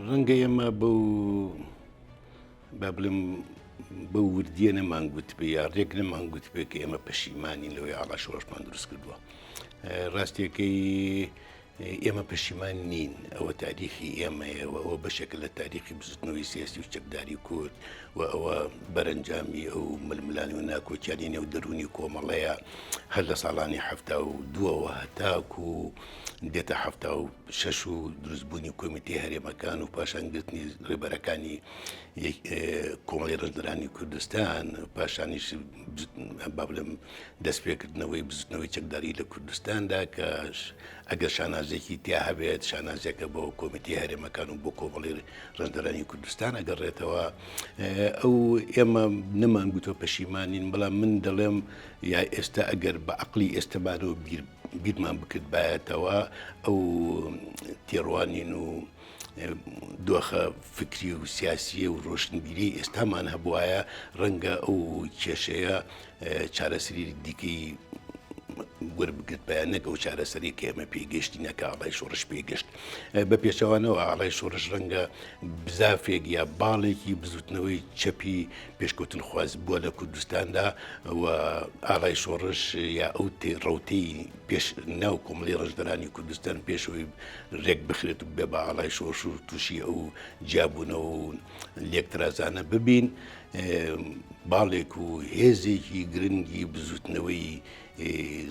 ڕەنگە ئێمە با بڵێم بە وردیە نەمانگوت بێ یا ڕێک نەمانگوت بێ کە ئێمە پەشیمانین لەوەی ئاڵا شۆڕشمان دروست کردووە. ڕاستیەکەی ئێمە پەشیمان نین، ئەوە تاریخی ئێمەیەوە، ئەوە بەشێکە لە تاریخی بزوتنەوەی سیاسی و چەکداری کورد و ئەوە بەرەنجامی ئەو ململانی و ناکۆچیانی نێو دەرونی کۆمەڵەیە هەر لە ساڵانی هەفتا و دووەوە هەتاکو دێتە هەفتا و شەش و دروستبوونی کۆمیتەی هەرێمەکان و پاشانگرتنی ڕێبەرەکانی کۆمەڵی ڕژدەرانی کوردستان، پاشانیش با بڵێم دەستپێکردنەوەی بزوتنەوەی چەکداری لە کوردستاندا کە ئەگەر شانازێکی تیا هەبێت شانازیەکە بۆ کۆمیتەی هەرێمەکان و بۆ کۆمەڵی ڕژدەرانی کوردستان ئەگەڕێتەوە. ئەو ئێمە نەمانگوتۆ پەشیمانین، بەڵام من دەڵێم یا ئێستا ئەگەر بە عەقلی ئێستەمانەوە بیرمان بکرد بایەتەوە ئەو تێڕوانین و دۆخە فکری و سیاسیە و ڕۆشنبیری ئێستامان هەبوایە ڕەنگە ئەو کێشەیە چارەسەری دیکەی وەربگرت بەیانەکە و چارەسەری کە ئێمە پێگەشتی نەکە ئاڵای شۆڕش پێگەشت. بە پێچەوانەوە ئاڵای شۆڕش ڕەنگە بزافێک یا باڵێکی بزوتنەوەی چەپی پێشکەوتن خواز بووە لە کوردستاندا و ئاڵای شۆڕش یا ئەو ڕەوتەی پێش ناو کۆمەڵی ڕژدەرانی کوردستان پێشەوەی ڕێک بخرێت و بێ بە ئاڵای شۆڕش و تووشی ئەو جیابوونەوە و لێکترازانە ببین، باڵێک و هێزێکی گرنگی بزوتنەوەی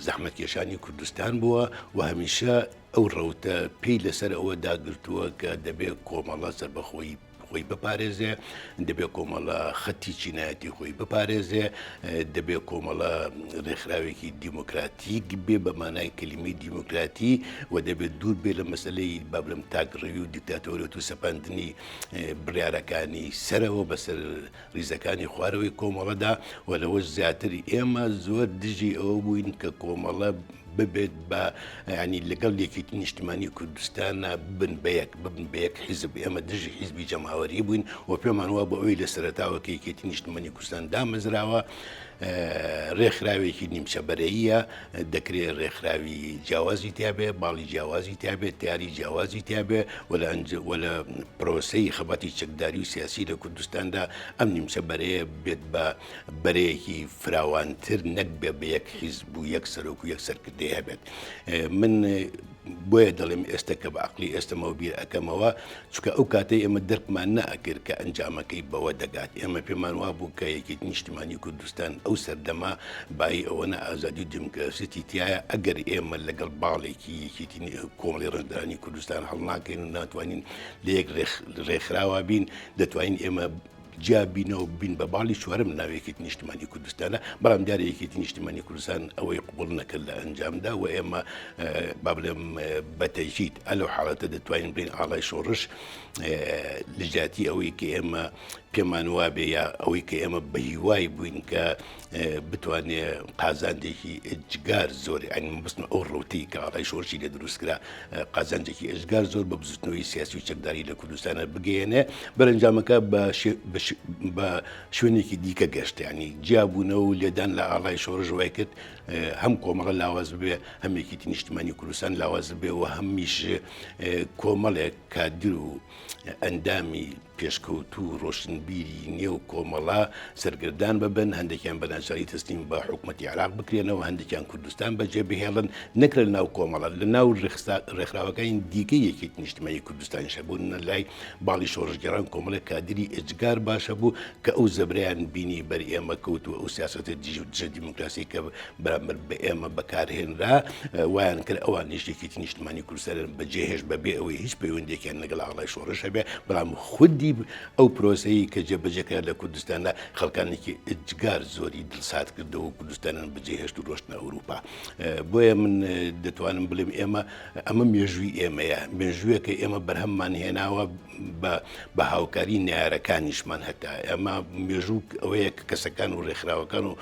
زەحمەتکێشانی کوردستان بووە و هەمیشە ئەو ڕەوتە پێی لەسەر ئەوە داگرتووە کە دەبێت کۆمەڵە سەربەخۆی خۆی بپارێزێ، دەبێت کۆمەڵە خەتی چینایەتی خۆی بپارێزێ، دەبێت کۆمەڵە ڕێکخراوێکی دیموکراتیک بێ بە مانای کەلیمەی دیموکراتی و دەبێت دوور بێ لە مەسەلەی با بڵێم تاکڕەوی و دیکتاتۆریەت و سەپاندنی بڕیارەکانی سەرەوە بەسەر ریزەکانی خوارەوەی کۆمەڵەدا و لەوەش زیاتری ئێمە زۆر دژی ئەوە بووین کە کۆمەڵە ببێت بە ینی لەگەڵ یەکێتی نیشتیمانی کوردستانە ببن بە یەک حیزب. ئێمە دژی حیزبی جەماوەری بووین و پێمان وە بە ئەوەی لە سەرەتاوە کە یەکێتی نیشتیمانی کوردستان دامەزراوە ڕێکخراوێکی نیمچەبەرەییە، دەکرێت ڕێکخراوی جیاوازی تیابێ، باڵی جیاوازی تیابێت، تیاری جیاوازی تیابێ و لە پرۆسەی خەباتی چەکداری و سیاسی لە کوردستاندا ئەم نیمچەبەرەیە بێت بە بەرەیەکی فراوانتر نەک بێ بە یەک حیزب و یەک سەرۆک و یەک سەرکردەی هەبێت. من بۆیە دەڵێم ئێستا کە بە عەقلی ئێستەمەوە بیر ئەەکەمەوە چونکە ئەو کاتەی ئێمە دەرکمان نەئەکرد کە ئەنجامەکەی بەوە دەگات. ئێمە پێمان وا بوو کە یەکێتی نیشتیمانی کوردستان ئەو سەردەما بای ئەوەنە ئازادی و دیموکراسی تایە ئەگەر ئێمە لەگەڵ باڵێکی یەکێتی کۆمەڵی ڕژدەرانی کوردستان هەڵناکەین و ناتوانین لە یەک ڕێکخراوە بین، دەتوانین ئێمە جابینەوە بین بە باڵی چوارەم ناوێکێتی نیشتیمانی کوردستانە، بەڵام دیارە یەکێتی نیشتیمانی کوردستان ئەوەی قبوڵ نەکرد لە ئەنجامدا و ئێمە با بڵێم بەتەجدید ئەلەو حاڵەتە دەتوانین بین ئاڵای شۆڕش لەجاتی ئەوەی کە ئێمە پێمان وابێ یا ئەوەی کە ئێمە بە هیوای بووین کە بتوانێ قازانجێکی ئەجگار زۆر بستن ئەو ڕۆتەی کە ئاڵای شۆڕشی لێ دروستکرا قازانجێکی ئەجگار زۆر بە بزوتنەوەی سیاسی و چەکداری لە کوردستانە بگەێنێ، بەرەنجامەکە بە شوێنێکی دیکە گەشت، ینی جیابوونەوە و لێدان لە ئاڵای شۆڕش وای کرد هەم کۆمەڵە لاواز ببێ، هەم یەکێتی نیشتیمانی کوردستان لاواز بێ و هەمیش کۆمەڵێک کادر و ئەندامی پێشکەوت و ڕۆشنبیری نێو کۆمەڵە سەرگردان ببن، هەندێکیان بە ناچاری تەسلیم بە حکوومەتی عێراق بکرێنەوە، هەندێکیان کوردستان بەجێ بهێڵن، نەکرێ لە ناو کۆمەڵە لە ناو ڕێکخراوەکانی دیکەی یەکێتی نیشتیمانی کوردستانیش بوون لای باڵی شۆڕشگەران کۆمەڵێک کادری ئەجگار باشە بوو کە ئەو زەبرەیان بینی بەر ئێمە کەوتووە ئەو سیاسەتە دژە دیموکراسی کە بەرامبەر بە ئێمە بەکارهێنرا وایان کرد ئەوان یەکێتی نیشتیمانی کوردستان بەجێهێش بەبێ ئەوەی هیچ پەیوەندێکیان لەگەڵ ئاڵای شۆڕش هەبێ، بەڵام خودی ئەو پرۆسەی کە جێبەجێکرا لە کوردستاندا خەڵکانێکی ئەجگار زۆری دڵسات کردەوە و کوردستانیان بەجێهێشت و ڕۆشتنە ئەوروپا. بۆیە من دەتوانم بڵێم ئەمە مێژووی ئێمەیە، مێژوویەکە ئێمە بەرهەممان هێناوە بە هاوکاری نارەکانیشمان هەتا ئەمە مێژوو ئەوەیە کە کەسەکان و ڕێکخراوەکان و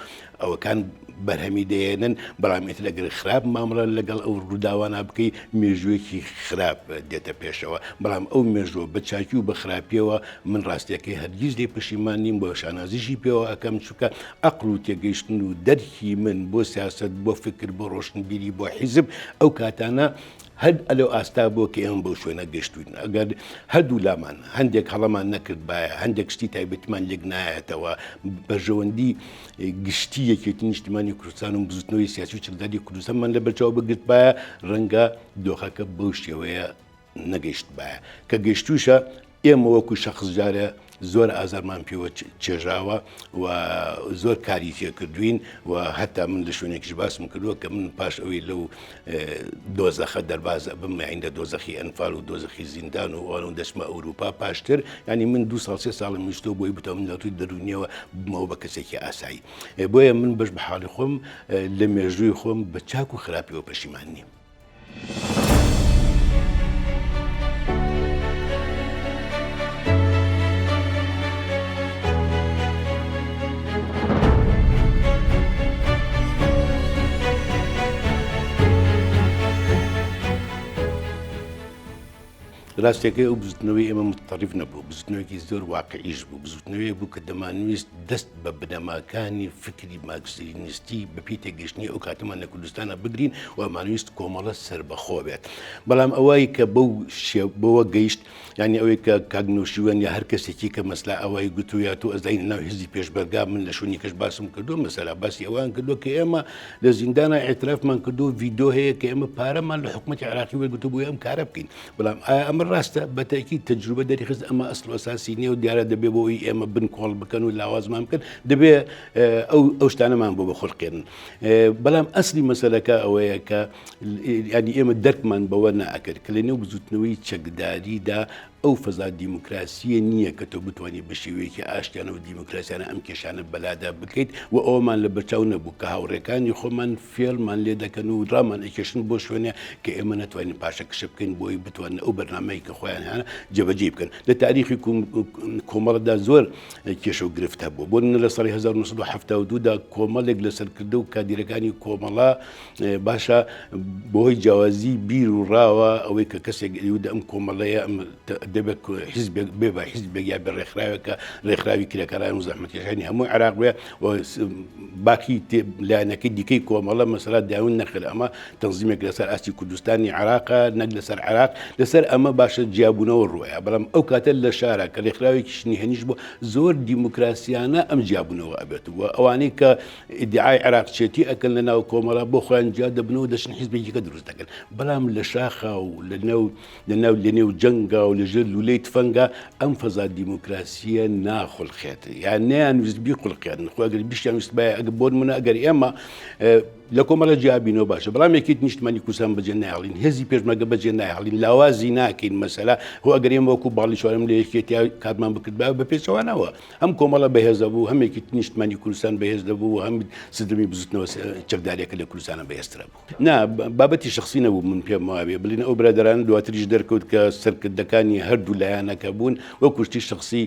ئەوەکان بەرهەمی دەێنن، بەڵام ئێتر ئەگەر خراپ مامەڵە لەگەڵ ئەو ڕووداوانە بکەی مێژوویەکی خراپ دێتە پێشەوە، بەڵام ئەو مێژووە بە چاکی و بە خراپیەوە من ڕاستیەکەی هەرگیز لێ پەشیمان نیم، بۆ شانازیشی پێوە ئەەکەم چونکە عەقڵ و تێگەیشتن و دەرکی من بۆ سیاسەت، بۆ فکر، بۆ ڕۆشنبیری، بۆ حیزب ئەو کاتانە هەر ئەلەو ئاستا بۆ کە ئێمە بەو شوێنە گەشتوین ئەگەر هەردوو لامان هەندێک هەڵەمان نەکرد باە هەندێک شتی تایبەتمان لێک نایەتەوە بەژەوەندی گشتی یەکێتی نیشتیمانی کوردستان و بزوتنەوەی سیاسی و چەکداری کوردستانمان لە بەرچاو بگرت باە ڕەنگە دۆخەکە بەو شێوەیە نەگەیشت باە کە گەشتوشە ئێمە وەکو شەخص جارە زۆر ئازارمان پێوە چێژاوە و زۆر کاری تێکردوین و هەتا من لە شوێنێکیش باسم کردووە کە من پاش ئەوەی لەو دۆزەخە دەرباز بم عیندە دۆزەخی ئەنفال و دۆزەخی زیندان و ئەوانەوە دەچمە ئەوروپا پاشتر ینی من 2 ساڵ 3 ساڵی مشتۆ بۆی بتەوە من لەتوی دەرونیەوە بمەوە بە کەسێکی ئاسایی بۆیە من بەش بە حاڵی خۆم لە مێژووی خۆم بە چاک و خراپیەوە پەشیمان نیم. ڕاستێکەکەی ئەو بزوتنەوەی ئێمە متتەڕیف نەبوو بزوتنەوەیەکی زۆر واقعیش بوو بزوتنەوەی بوو کە دەمانویست دەست بە بنەماکانی فکری مارکسیستی بەپی تێگەشتنی ئەو کاتەمان لە کوردستانە بگرین و ئەمانویست کۆمەڵە سەربەخۆ بێت بەڵام ئەوەی کە بەوە گەیشت ینی ئەوەی کە کاگنۆشیوەن یا هەر کەسێکی کە مەسلا ئەوەی گوتوویات و ئەزای ناو حیزبی پێشبەرگا من لە شوێنی کەش باسم کردو مەسەلا باسی ئەوان کردو کە ئێمە لە زیندانە ئێعترافمان کردو ڤیدۆ هەیە کە ئێمە پارەمان لە حکوومەتی عێراقی وەرگرتو بۆ ئەم کارە بکەین بەڵام ئەمە ڕاستە بەتاکی تەجروبە دەریخست ئەمە ئەسڵ ئەساسی نییە و دیارە دەبێ بۆی ئێمە بن کۆڵ بکەن و لاوازمان بکەن دەبێ ئەو شتانەمان بۆ بەخۆڵقێن بەڵام ئەسلی مەسەلەکە ئەوەیە کە ینی ئێمە دەرکمان بەوە نائەکرد کە لە نێو بزوتنەوەی چەکداریدا ئەو فەزا دیموکراسیە نییە کە تۆ بتوانانی بە شێوەیەکی ئاشتیانە و دیموکراسیانە ئەم کێشانە بەلادا بکەیت و ئەومان لە بەرچاو نەبوو کە هاوڕێکانی خۆمان فێڵمان لێ دەکەن و ڕامان ئەکێشن بۆ شوێنە کە ئێمە نەتوانین پاشە کشە بکەین بۆی بتوانن ئەو بەرنامەی کە خۆیان هەیە جێبەجێ بکەن لە تاریخی کۆمەڵدا زۆر کێشە و گرفت هەبوو بۆ لە ساڵی 1972دا کۆمەڵێک لەسەرکردە و کادیرەکانی کۆمەڵا باشە بۆهۆی جیاوازی بیر و ڕاوە ئەوەی کە کەسێک ئەم کۆمەڵەیە دەبێت حیزبێک بێ بە حیزبێک یا بە ڕێکخراوێکە ڕێکخراوی کرێکەکان و زەحمەتکێشانی هەموو عێراق بێ باکی لایەنەکەی دیکەی کۆمەڵە مەسەلا داون نەخێت ئەمە تەنزیمێک لەسەر ئاستی کوردستانی عێراقە نەک لەسەر عێراق لەسەر ئەمە باشە جیابوونەوە ڕوایە بەڵام ئەو کاتە لە شارە کە ڕێکخراوێکی شنیهێنیش بۆ زۆر دیموکراسیانە ئەم جیابوونەوە ئەبێت و ئەوانەی کە ئیدعای عێراقچێتی ئەکەن لە ناو کۆمەڵە بۆ خۆیان جیا دەبنەوە دەچن حیزبێکیکە دروست دەکەن بەڵام لە شاخە و لە نێو جەنگا و لەژێر لولەی تفەنگە ئەم فەزا دیموکراسیە ناخڵخێت یان نەیانویست بیقڵقێن خۆ ئەگەر بیشتیان ویست بایە ئەگە بۆن منە ئەگەر ئێمە لە کۆمەڵە جیابینەوە باشە بەڵام یەکێت نیشتمانی کوردستان بەجێ نایهێڵین هێزی پێشمەرگە بەجێ نایهێڵین لاوازی ناکەین مەسەلا هۆ ئەگەر ئێمە وەکو باڵی چوارەم لە یەکێتی کاتمان بکرد بە پێچەوانەوە هەم کۆمەڵە بەهێزە بوو هەم یەکێتی نیشتمانی کوردستان بەهێز دەبوو هەم سدرمی بزوتنەوە چەکداریەکە لە کوردستانە بەهێزترە بوو نا بابەتی شخصی نەبوو من پێم وابێ بڵین ئەو برادران دواتریش دەرکەوت کە سەرکردەکانی هەردوو لایەنەکە بوون وەکو شتی شخصی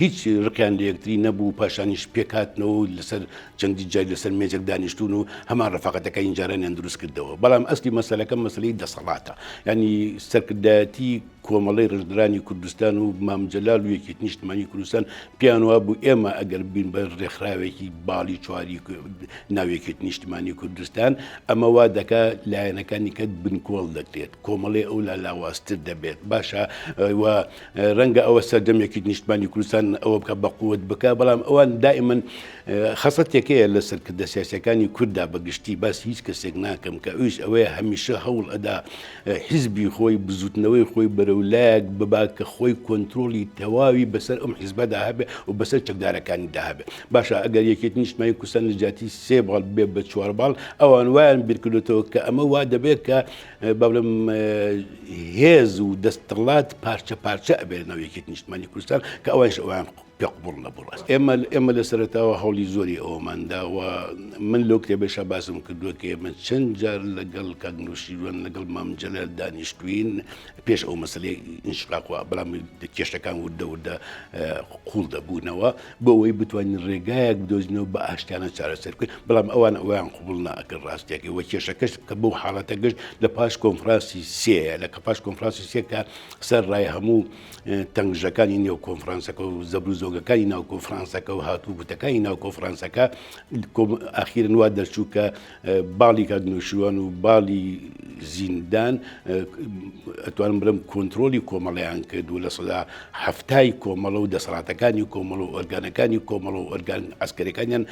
هیچ ڕقیان لە یەکتری نەبوو پاشانیش پێکاتنەوە لەسەر چەندی جای لەسەر مێزێک دانیشتون و هەمان ڕەفاقەتەکە اینجارانیان دروست کردەوە بەڵام ئەسلی مەسەلەکە مەسەلەی دەسەڵاتە ینی سەرکردایەتی کۆمەڵەی ڕژدرانی کوردستان و مامجەلال و یەکێتی نیشتمانی کوردستان پیان وا بوو ئێمە ئەگەر بین بە ڕێکخراوێکی باڵی چواری ناوێکێتی نیشتمانی کوردستان ئەمە وا دەکا لایەنەکانی کە بنکۆڵ دەکرێت کۆمەڵی ئەو لا لاواازتر دەبێت باشە و ڕەنگە ئەوە سەردەمێکی نیشتمانی کوردستان ئەوە بکە بە قووت بکە بەڵام ئەوان دائیمەن خەسەتێکەیە لە سەرکردە سیاسەکانی کووردا بەگشتی باس هیچ کەسێک ناکەم کە ئەوش ئەوەیە هەمیشە هەوڵ ئەدا حیزبی خۆی بزوتنەوەی خۆی بەرەولایەک ببا کە خۆی کۆنتترۆلی تەواوی بەسەر ئەم حیزبەدا هەبێ و بەسەر چەکدارەکانی داهبێ باشە ئەگەر یەکێتی نیشتمانی کوردستان لە جاتی سێ باڵ بێ بە چوار باڵ ئەوان وایان بیرکردێتەوە کە ئەمە وا دەبێت کە بەڵم هێز و دەستەڵات پارچە پارچە ئەبێت ناو یەکێتی نیشتمانی کوردستان کە ئەوانش ئەوان پێقبوڵ نەبوو ڕاست ئێمە لە سەرەتاوە هەوڵی زۆری ئەوەمانداوە من لەو کتێبێشە باسم کردووە کە ئێمە چەند جار لەگەڵ کاگنۆشیروان لەگەڵ مامجەلال دانیشتوین پێش ئەو مەسەلەی ئینشقاقوە بەڵام کێشەکان وردە قوڵ دەبوونەوە بۆ ئەوەی بتوانین ڕێگایەک بدۆزینەوە بە ئاشتیانە چارەسەر بکەین بەڵام ئەویان قوبوڵ ناکرد ڕاستیەکە وە کێشەکەش کە بەو حاڵەتە گەشت لە پاش کۆنفرانسی سێ لە پاش کۆنفرانسی سێ کە سەر ڕای هەموو تەنگژەکانی نێو کۆنفرانسەکە و زەبر زۆگەکانی ناو کۆنفرانسەکە و هاتوو گوتەکانی ناو کۆنفرانسەکە ئاخیرن وا دەرچوو کە باڵی کاگنووشوان و باڵی زیندان ئەتوانم بڵم کۆنتترۆلی کۆمەڵیان کرد و لە سەدا هەفتای کۆمەڵە و دەسەڵاتەکانی کۆمەڵ و ئۆرگانەکانی کۆمەڵ و ئۆرگان ئەسکەرەکانیان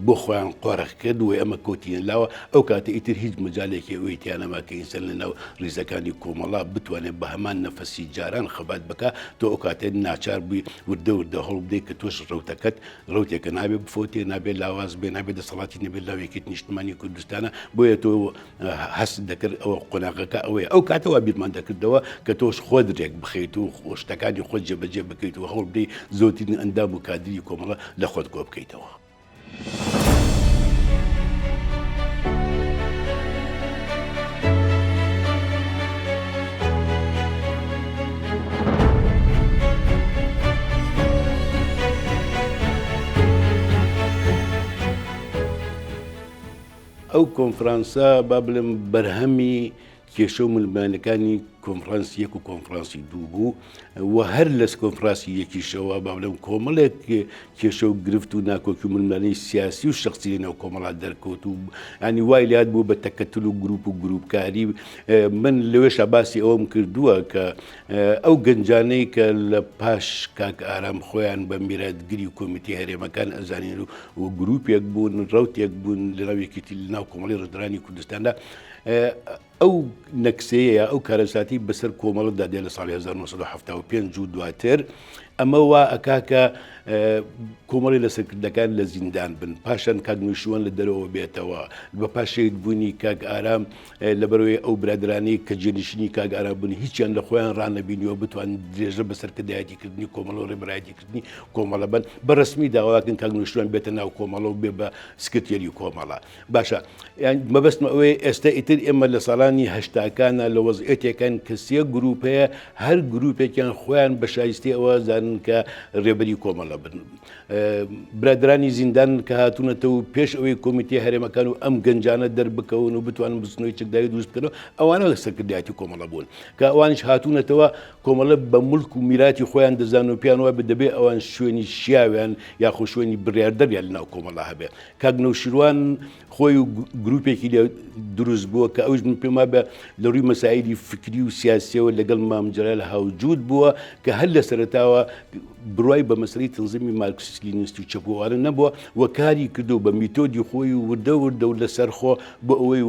بۆ خۆیان قۆڕخ کرد و ئەمە کۆتیان لاوە ئەو کاتە ئیتر هیچ مجالێکی ئەوەی تیانەما کە ئینسان لەناو ڕیزەکانی کۆمەڵا بتوانێت بە هەمان نەفەسی جاران خەبات بکە تۆ ئەو کاتێت ناچار بووی وردە وردە هەڵ بدەیت کە تۆش ڕوتەکەت ڕوتێکە نابێت بفۆتێ نابێت لاواز بێ نابێت دەسەڵاتی نەبێت لاوێکی نیشتمانی کوردستانە بۆیە تۆ هەست دەکرد ئەوە قۆناغەکە ئەوەیە ئەو کاتەوە بیرمان دەکردەوە کە تۆش خۆ درێک بخەیت و خۆشتەکانی خۆت جێبەجێ بکەیت و هەوڵ بدەیت زۆرترین ئەندام و کادری کۆمەڵە لە خۆت کۆ بکەیتەوە. ئەو کۆنفرانسە با بڵێم بەرهەمی کێشە و ملمانەکانی کۆنفرانسی یەک و کۆنفرانسی دوو بوو و هەر لەس کۆنفرانسی یەکیشەوە با بڵێم کۆمەڵێک کێشە و گرفت و ناکۆکی و ملمانەی سیاسی و شخصی لەناو کۆمەڵات دەرکەوت و ینی وای لات بوو بە تەکەتل و گروپکاری. من لەوێشە باسی ئەوم کردووە کە ئەو گەنجانەی کە لە پاش کاک ئارام خۆیان بە میراتگیری و کۆمیتی هەرێمەکان ئەزانین و گروپێک بوون ڕوتێک بوون لەناوێکیتی لەناو کۆمەڵی ڕێدرانی کوردستاندا ئەو نەکسەیە ئەو کارەساتی بەسەر کۆمەڵدا دێ لە ساڵی 1975 و دواتر ئەمە وا ئەکاکە کۆمەڵی لەسەرکردەکان لە زیندان بن پاشان کاگنووشوان لە دەرەوە بێتەوە بە پاشێت بوونی کاک ئارام لەبەرەوەی ئەو برادرانی کە جێنشینی کاک ئارام بوون هیچیان لە خۆیان ڕانەبینیەوە بتوان درێژە بەسەرکردایەتیکردنی کۆمەڵ و ڕێبەرایەتیکردنی کۆمەڵە بن بەڕسمی داواکن کاگنووشوان بێتە ناو کۆمەڵە و بێ بە سکرتێری کۆمەڵە. باشە مەبەستمە ئەوەیە ئێستا ئیتر ئێمە لە ساڵانی هەشتاکانە لە وەزعەتێکان کە سێ گروپەیە هەر گروپێکیان خۆیان بە شایستی ئەوە زانن کە ڕێبەری کۆمەڵە بن. برادرانی زیندان کە هاتوونەتە و پێش ئەوەی کۆمیتی هەرێمەکان و ئەم گەنجانە دەربکەون و بتوانن بستنەوەی چەکداری دروست بکەنەوە ئەوانە لە سەرکردایەتی کۆمەڵە بوون کە ئەوانش هاتوونەتەوە کۆمەڵە بە مولک و میراتی خۆیان دەزان و پیان وای دەبێت ئەوان شوێنی شیاویان یاخۆ شوێنی بڕیاردەریان لەناو کۆمەڵە هەبێت. کاگنەوشیروان خۆی و گروپێکی لێ دروست بووە کە ئەوش من پێما بە لە ڕووی مەسائلی فکری و سیاسیەوە لەگەڵ مامجلال هاوجود بووە کە هەر لە سەرەتاوە بڕوای بە مەسەلەی تەنزیمی مارکسیست لینیستی و چەپۆوانە نەبووە و کاری کردو بە میتۆدی خۆی و وردە و لەسەر خۆ بۆ ئەوەی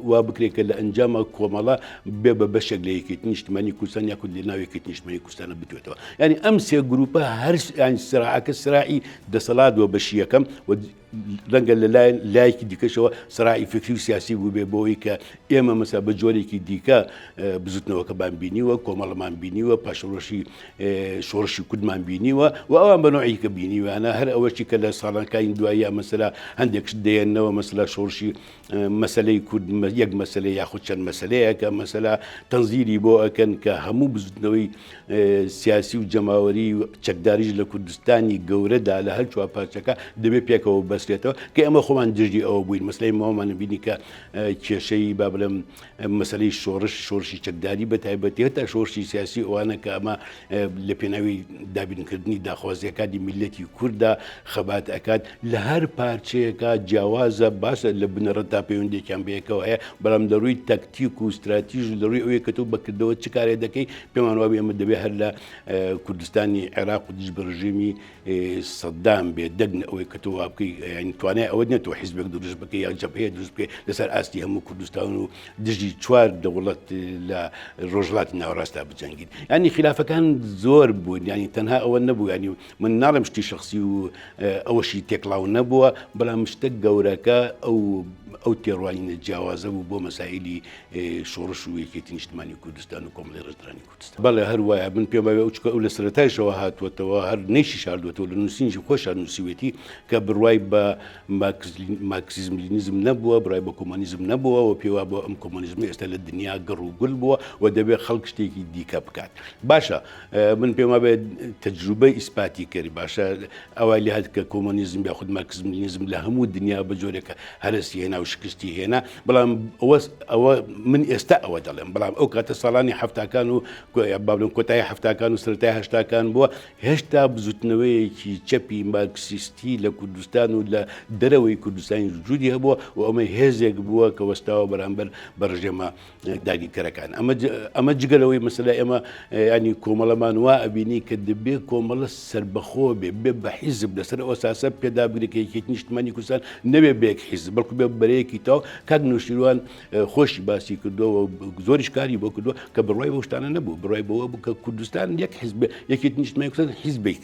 وا بکرێت کە لە ئەنجامە کۆمەڵە بێ بە بەشێک لە یەکێتی نیشتمانی کوردستان یاکو لە ناو یەکێتی نیشتمانی کوردستانە بتوێتەوە. ینی ئەم سێ گروپە هەر سراعەکە سراعی دەسەڵاتوە بەشی یەکەم ڕەنگە لە لایەکی دیکەشەوە سراعی فکری و سیاسی بوو بێ بۆەوەی کە ئێمە مەسا بە جۆرێکی دیکە بزوتنەوەکەمان بینیوە کۆمەڵەمان بینیوە پاشەڕۆشی شۆڕشی کوردمان بینیوە و ئەوان بە نوعی کە بینیوانە هەر ئەوەشی کە لە ساڵەکانی دواییە مەسەلا هەندێک دێنەوە مەسەلا شۆڕشی مەسەلەی کورد یەک مەسەلە یاخود چەند مەسەلەیە کە مەسەلا تەنزیری بۆ ئەکەن کە هەموو بزوتنەوەی سیاسی و جەماوەری و چەکداریش لە کوردستانی گەورەدا لە هەر چوار پارچەکە دەبێت پێکەوە بەسرێتەوە کە ئەمە خۆمان دژی ئەوە بووین مەسلەی ماوەمانە بینی کە کێشەی با بڵێم مەسەلەی شۆڕشی چەکداری بە تایبەتی هەتا شۆڕشی سیاسی ئەوانە کە ئەمە لە پێناوی دابینکردنی داخوازیەکانی میلەتی کووردا خەبات ئەکات لە هەر پارچەیەکە جیاوازە باشە لە بنەڕەت تا پەیوەندێکیان بەیەکەوە هەیە بەڵام لە ڕووی تەکتیک و استراتیژ لە ڕووی ئەوەیە کە تۆ بەکردەوە چ کارێ دەکەی پێمان وابێ ئەمە دەبێت هەر لە کوردستانی عێراق و دژ بە ڕژیمی سەدام بێت دەگنە ئەوەی کە تۆ وا بکەی ینی توانای ئەوە نیە تۆ حیزبێک دروست بکەی یا جەبهەیە دروست بکەی لەسەر ئاستی هەموو کوردستان و دژی چوار دەوڵەت لە ڕۆژهەڵاتی ناوەڕاستا بجەنگین. ینی خلافەکان زۆر بوون ینی تەنها ئەوە نەبوو ینی من ناڵێم شتی شخصی و ئەوەشی تێکڵاو نەبووە بەڵام شتە گەورەکە ئەو تێڕوانینە جیاوازە بوو بۆ مەسائلی شۆڕش و یەکێتی نیشتمانی کوردستان و کۆمەڵی ڕێزدرانی کوردستان. بەڵێ هەروایە من پێم وایە ئەو لە سەرەتایشەوە هاتووەتەوە هەر نەیشی شاردوێتەوە لە نووسینی خۆشان نووسیوێتی کە بڕوای بە بە مارکسیزم لینیزم نەبووە، بڕای بە کۆمۆنیزم نەبووە و پێوا بۆ ئەم کۆمۆنیزمی ئێستا لە دنیا گەڕ و گول بووە و دەبێت خەڵک شتێکی دیکە بکات. باشە من پێم وابێت تەجروبەی ئیسپاتی کردی، باشە ئەوای لێ هات کە کۆمۆنیزم یاخود مارکسیزم لینیزم لە هەموو دنیا بە جۆرێکە هەرسی هێنا و شکستی هێنا، بەڵام ئەوە من ئێستا ئەوە دەڵێم، بەڵام ئەو کاتە ساڵانی هەفتاکان و بابلم کۆتایی هەفتاکان و سەرەتای هەشتاکان بووە، هێشتا بزوتنەوەیەکی چەپی مارکسیستی لە کوردستان و لە دەرەوەی کوردستانی وجودی هەبووە و ئەمە هێزێک بووە کە وەستاوە بەرامبەر بە ڕژێمە داگیرکەرەکان. ئەمە جگەلەوەی مەسەلە ئێمە ینی کۆمەڵەمان وا ئەبینی کە دەبێت کۆمەڵە سربەخۆ بێ بە حیزب لەسەر ئەو ئەساسە پێدا بگرێت کە یەکێتی نیشتمانی کوردستان نەبێ بەیەک حیزب، بەڵکو بێ بەرەیەکی تاو. کاک نوشیروان خۆشی باسی کردەوە و زۆریش کاری بۆ کردووە کە بڕای بەو شتانە نەبوو، بڕای بەوە بوو کە کوردستان یەک حیزب یەکێتی نیشتمانی کوردستان حیزبێک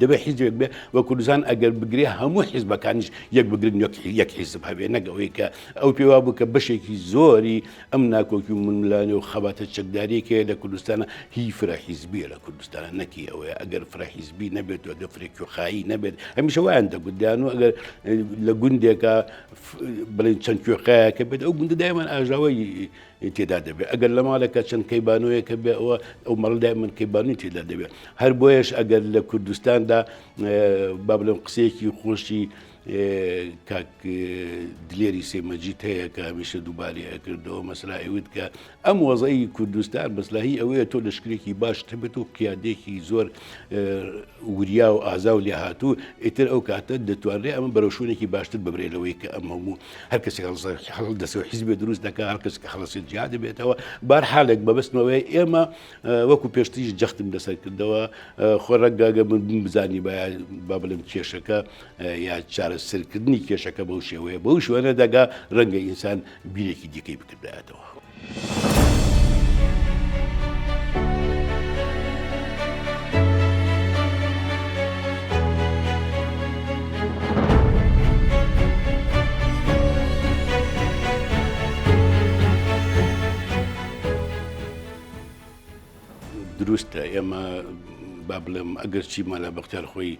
دەبێت حیزبێک بێ و کوردستان ئەگەر بگرێ هەموو حیزبەکانیش یەک بگرن یەک حیزب هەبێ، نەگەوەی کە ئەو پێوا بوو کە بەشێکی زۆری ئەم ناکۆکی و منملانێ و خەباتە چەکداریەکە لە کوردستانە هی فرەحیزبیە لە کوردستانە نەکی ئەوەیە. ئەگەر فرەحیزبی نەبێت و ئەگەر فرێکوێخایی نەبێت، هەمیشە وایان دەگوتیان و ئەگەر لە گوندێکە بڵێن چەند کوێخایەکە بێت ئەو گوندە دایمان ئاژاوی تێدا دەبێت. ئەگەر لە ماڵێکە چەند کەیبانۆیەکە بێ ئەو مەڵدای من کەیبانوی تێدا دەبێت. هەر بۆیەش ئەگەر لە کوردستاندا با بڵێم قسەیەکی خۆشی کاک دلێری سێمەجیت هەیە کە هەمیشە دووبارەی ئەکردەوە مەسەلا ئەوت کە ئەم وەزعی کوردستان مەسلەهی ئەوەیە تۆ لەشکرێکی باش هەبێت و قیادێکی زۆر وریا و ئازا و لێ هاتوو، ئیتر ئەو کاتە دەتوانرێت ئەمە بەرەوشوونێکی باشتر ببرێتەوەی کە ئەم هەموو هەر کەسێک هەڵ دەسەوە حیزبێ دروست دەکات، هەر کەس کە خەڵەسێت جیاد دەبێتەوە. بەرحالێک بەبستنەوەی ئێمە وەکو پێشتریش جەختم لەسەر کردەوە، خۆ ڕەنگاگە من بزانی با بڵێم کێشەکە یا چارەسەرکردنی کێشەکە بەو شێوەیە بەو شوێنە دەگا ڕەنگە ئینسان بیرێکی دیکەی بکردایەتەوە. دروستە ئێمە با بڵێم ئەگەر چی مەلا بەختیار خۆی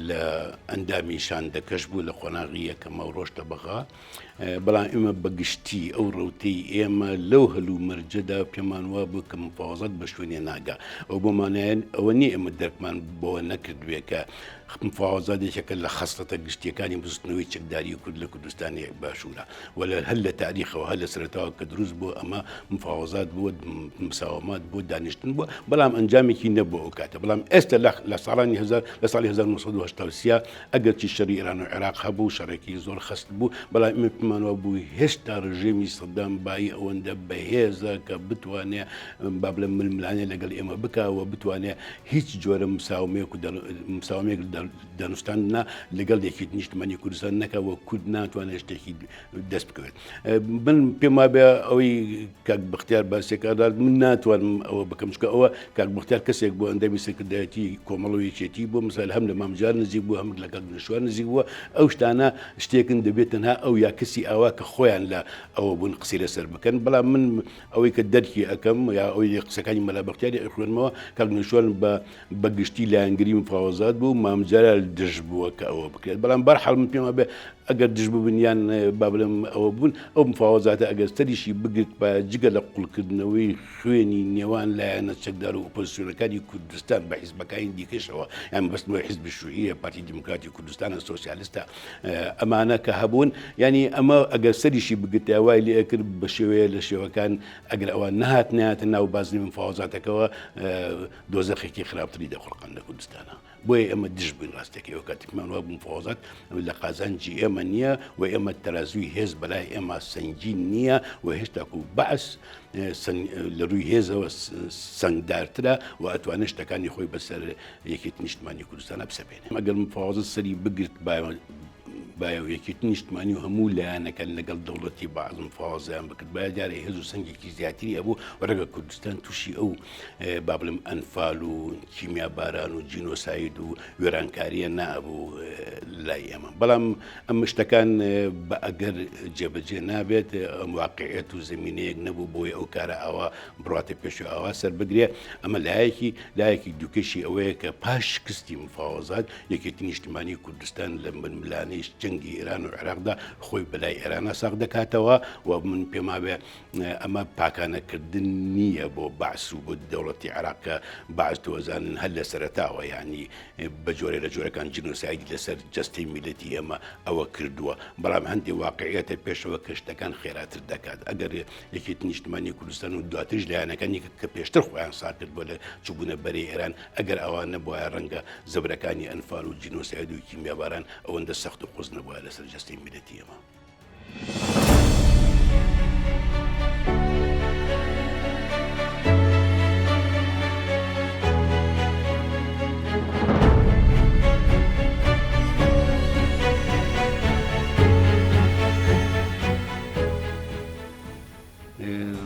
لە ئەندامی شاندەکەش بوو لە قۆناغی یەکەمە و ڕۆژتە بەغا، بەڵام ئێمە بەگشتی ئەو ڕەوتەی ئێمە لەو هەلوو مەرجەدا پێمان وا بوو کە مفاوەزەت بە شوێنێ ناگا. ئەو بۆمانایەن ئەوە نییە ئێمە دەرکمان بۆەوە نەکردوێ کە مفاوەزاتێکەکە لە خەستەتە گشتیەکانی بزستنەوەی چەکداری کورد لە کوردستانی باشوورە ولا هەر لە تاریخەوە هەر لە سەرەتاوە کە دروست بوو ئەمە مفاوەزات بووە، مساوامات بوو، دانیشتن بووە، بەڵام ئەنجامێکی نەبووە ئەو کاتە. بەڵام ئێستا لە ساڵی 1970 ئەگەر چی شەڕی ئێران و عێراق هەبوو شەڕێکی زۆر خست بوو، بەڵام ئێمە پێمانەوە بوو هێشتا ڕژێمی سەدام بای ئەوەندە بەهێزە کە بتوانێت با بڵێم ململانێ لەگەڵ ئێمە بکاوە، بتوانێت هیچ جۆرە مساومێک دانوستاننا لەگەڵ یەکێتی نیشتمانی کوردستان نەکەوە کورد ناتوانێت شتێکی دەست بکەوێت. من پێم وابێ ئەوەی کاک بەختیار باسیێکدا من ناتوانم ئەوە بکەم، چونکە ئەوە کاک بەختیار کەسێک بۆ ئەندامی سەرکردایەتی کۆمەڵ و یەکێتی بوو، مثال هەم لە مامجار نزیک بوو، هەم لە کاک نشوان نزیک بووە. ئەو شتانە شتێکن دەبێت تەنها ئەو یا کەسی ئاوا کە خۆیان لە ئەوە بوون قسەی لەسەر بکەن. بەڵام من ئەوەی کە دەرکی ئەەکەم یا ئەوەی قسەکانی مەلا بەختیاری ئەخوێنمەوە، کاک نشوان بەگشتی لایەنگری مفاوەزات بوو، مامجارە دژ بووە کە ئەوە بکرێت. بەڵام بەرحاڵ من پێم وابێ ئەگەر دژ ببنیان با بڵێم ئەوە بوون، ئەو مفاوەزاتە ئەگەر سەریشی بگرت بە جگە لە قوڵکردنەوەی خوێنی نێوان لایەنە چەکدار و ئۆپۆزیسیۆنەکانی کوردستان بە حیزبەکانی دیکەشەوە، یان بەستنەوەی حیزبی شووعیە، پارتی دیموکراتی کوردستانە سۆسیالیستە، ئەمانە کە هەبوون، ینی ئەمە ئەگەر سەریشی بگرت وای لێ کرد بە شێوەیە لە شێوەکان ئەگەر ئەوە نەهاتە ناو بازنی مفاوەزاتەکەەوە دۆزەخێکی خراپتری دەخڵقان لە کوردستانە. بۆیە ئەمە دژ بووین ڕاستێکی ئەو کاتێکمان وا مفاوەزات لە قازانجی ئێمە نییە و ئێمە تەرازوی هێز بەلای ئێمە سەنگین نییە و هێشتا و بەعس لە ڕووی هێزەوە سەنگدارترە و ئەتوانێت شتەکانی خۆی بەسەر یەکێتی نیشتمانی کوردستانە بسەپێنێ. ئەگەر مفاوەزات سەری بگرت باە و یەکێتی نیشتمانی و هەموو لایەنەکان لەگەڵ دەوڵەتی بەعزم فازیان بکرد باە جارێ هێز و سنگێکی زیاتری هەبوو وەرەگە کوردستان تووشی ئەو با بڵێم ئەنفال و کیمیا باران و جینۆساید و وێرانکاریە نابوو لای ئێمە بەڵام ئەم شتەکان بە ئەگەر جێبەجێ نابێت ئەم واقعێت و زمینەیەک نەبوو بۆی ئەو کارە ئەوە بڕاتە پێش و ئاوا سەر بگرێ ئەمە لایەکی دووکەشی ئەوەیە کە پاش کستی مفاوەزات یەکێتی نیشتمانی کوردستان لە ململانەی جەنگی ئێران و عێراقدا خۆی بەلای ئێرانە ساغ دەکاتەوە و من پێما بێ ئەمە پاکانەکردن نییە بۆ بەعس و بۆ دەوڵەتی عێراق کە بەعس تۆزانن هەر لە سەرەتاوە یعنی بە جۆرە لە جۆرەکان جنۆسایدی لەسەر جەستەی میلەتی ئێمە ئەوە کردووە بەڵام هەندێک واقعیەتە پێشەوە کە شتەکان خێراتر دەکات ئەگەر یەکێتی نیشتمانی کوردستان و دواترش لایەنەکانی کە پێشتر خۆیان سا کرد بۆ لە چوبوونە بەرەی ئێران ئەگەر ئەوان نەبووە ڕەنگە زەبرەکانی ئەنفال و جینۆساید و کیمیا باران ئەوەندە سەخت و قوز نەبووە لەسەر جەستەی میلەتی ئێمە.